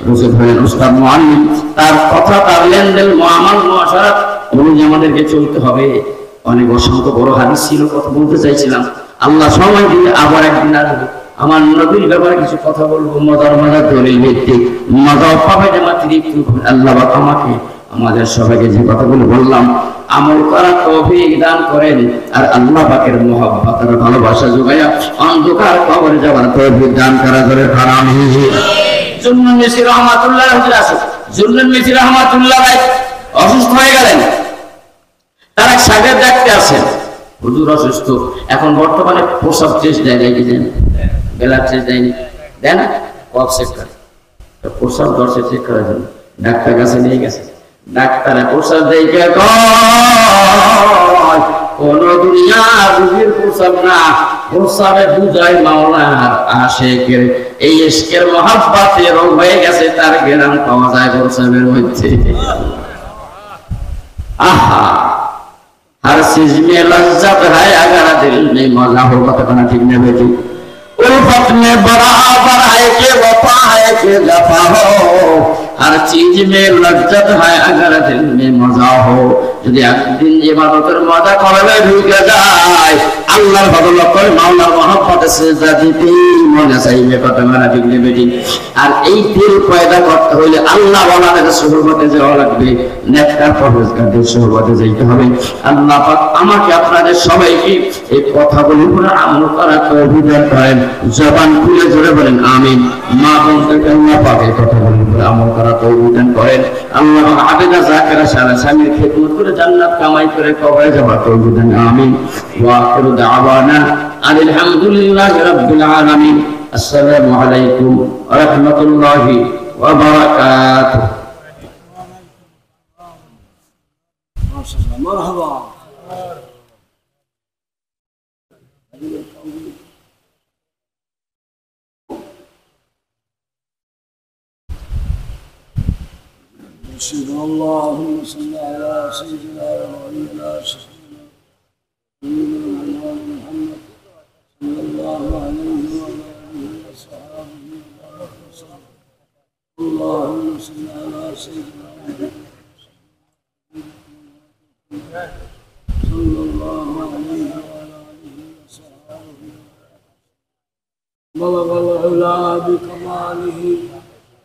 রসুল হলেন উস্তাদ মুআল্লিম, তার কথা তার লেনদেন মুআমাল মুআশারাত অনুযায়ী আমাদেরকে চলতে হবে। অনেক অসংখ্য বড় হাদিস ছিল, কথা বলতে চাইছিলাম, আল্লাহ সময় দিলে আবার একদিন আসবে। আমার নবীর ব্যাপারে কিছু কথা বলবো, মজার মজার দলিল ভিত্তিক, মজাও পাবে জামাত তৃপ্তি। আল্লাহ আমাকে আমাদের সবাইকে যে কথাগুলো বললাম আমল করার তৌফিক দান করেন, আর আল্লাহ পাকের মহব্বত আর ভালোবাসা যোগায়া অন্ধকার কবরে যাওয়ার তৌফিক দান করা করে হারাম। জুন্নুন মিসরি রাহমাতুল্লাহ হুজুর আছে, জুন্নুন মিসরি রাহমাতুল্লাহ অসুস্থ হয়ে গেলেন, তার এক সাহেব দেখতে আসেন, হুজুর অসুস্থ। এখন বর্তমানে প্রসাব টেস্ট দেয় নাকি, দেন বেলার টেস্ট দেয়নি, দেয় না, কফ চেক করে, প্রসাব দর্শে চেক করার জন্য ডাক্তার কাছে নিয়ে গেছে। ডাক্তারে প্রসাব দেখে কোন দুনিয়া রুগীর প্রসাব না, প্রসাবে বুঝায় মাওলার আশিকের এই ইশকের মহাব্বতে রোগ হয়ে গেছে, তার জ্ঞান পাওয়া যায় প্রসাবের মধ্যে। आहा हर चीज में लज्जत है अगर दिल में मजा हो, बताना ठीक नहीं बेटी। उल्फत में बराबर है कि वफा है कि जफा हो, हर चीज में लज्जत है अगर दिल में मजा हो। যদি একদিন ইবাদতের মজা করবে ঢুকে যায়, আল্লাহর বদৌলত করে মাওলার মহব্বতে সিজদা দিতে মনে চাইবে, কথাটা ঠিক নেই বেটি। আর এই দিল পয়দা করতে হইলে আল্লাহ ওয়ালাদের সুহবতে যাওয়া লাগবে, নেককার পরহেজগারদের সুহবতে যাইতে হবে। আল্লাহ পাক আমাকে আপনাদের সবাইকে এই কথাগুলোর উপর আমল করার তৌফিক দান করেন। জবান খুলে জোরে বলেন আমিন। মা বোনদেরকে আল্লাহ পাক এই কথাগুলোর উপর আমল করার তৌফিক দান করেন। আল্লাহ আবেদা যাকেরা সারা স্বামীর খেদমত করে জান্নাত কামাই করে কবরে যাওয়ার তৌফিক দান আমিন। ওয়া আখিরু দাওয়ানা আলহামদুলিল্লাহি রাব্বিল আলামিন। আসসালামু আলাইকুম ওয়া রাহমাতুল্লাহি ওয়া বারাকাতুহু। মারহাবা। اللهم صل على سيدنا ونبينا محمد صلى الله عليه وعلى اله وصحبه وسلم. اللهم صل على سيدنا صلى الله عليه وعلى اله وصحبه. بلغ العلا بكماله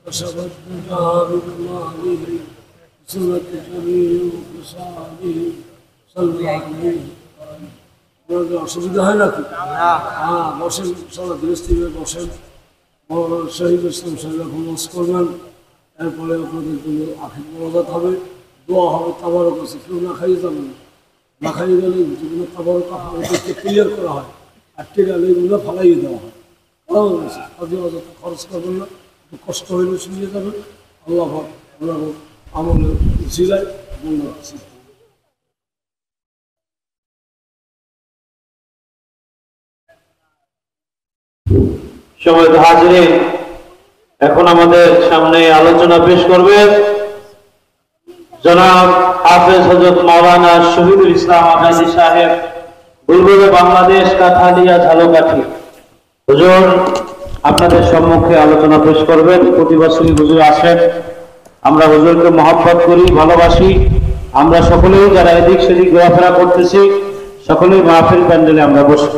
وشبت الدجى بكماله سنة جميل وخصاله صلى عليه অসুবিধা হয় নাকি? হ্যাঁ বসেন, সবাই গৃহস্থিবে বসেন। শহীদ ইসলাম সাহেব নামাজ করবেন, এরপরে আপনাদের জন্য আখির মোনাজাত হবে, দোয়া হবে, তাবারক আছে। কেউ না খাইয়ে যাবেন, না খাইয়ে গেলে যেগুলো তাবারক আপনাদেরকে ক্লিয়ার করা হয়, আর ঠিক আছে এগুলো ফালাইয়ে দেওয়া হয়। কাজে অযথা খরচ করবেন না, কষ্ট হইলে শুনিয়ে যাবেন। আল্লাহ ওনার আমলে জিলায় সবাই হাজিরিন, এখন আমাদের সামনে আলোচনা পেশ করবেন জনাব হাফেজ হযরত মাওলানা শহীদুল ইসলাম আজাদি সাহেব, বুলবুল বাংলাদেশ, কাঠালিয়া, ঝালকাঠি। হুজুর আপনাদের সম্মুখে আলোচনা পেশ করবেন। প্রতিবছরই হুজুর আসেন, আমরা হুজুরকে মহব্বত করি, ভালোবাসি। আমরা সকলেই যারা এদিক সেদিক ঘোরাফেরা করতেছি, সকলেই মাহফিল প্যান্ডেলে আমরা বসি।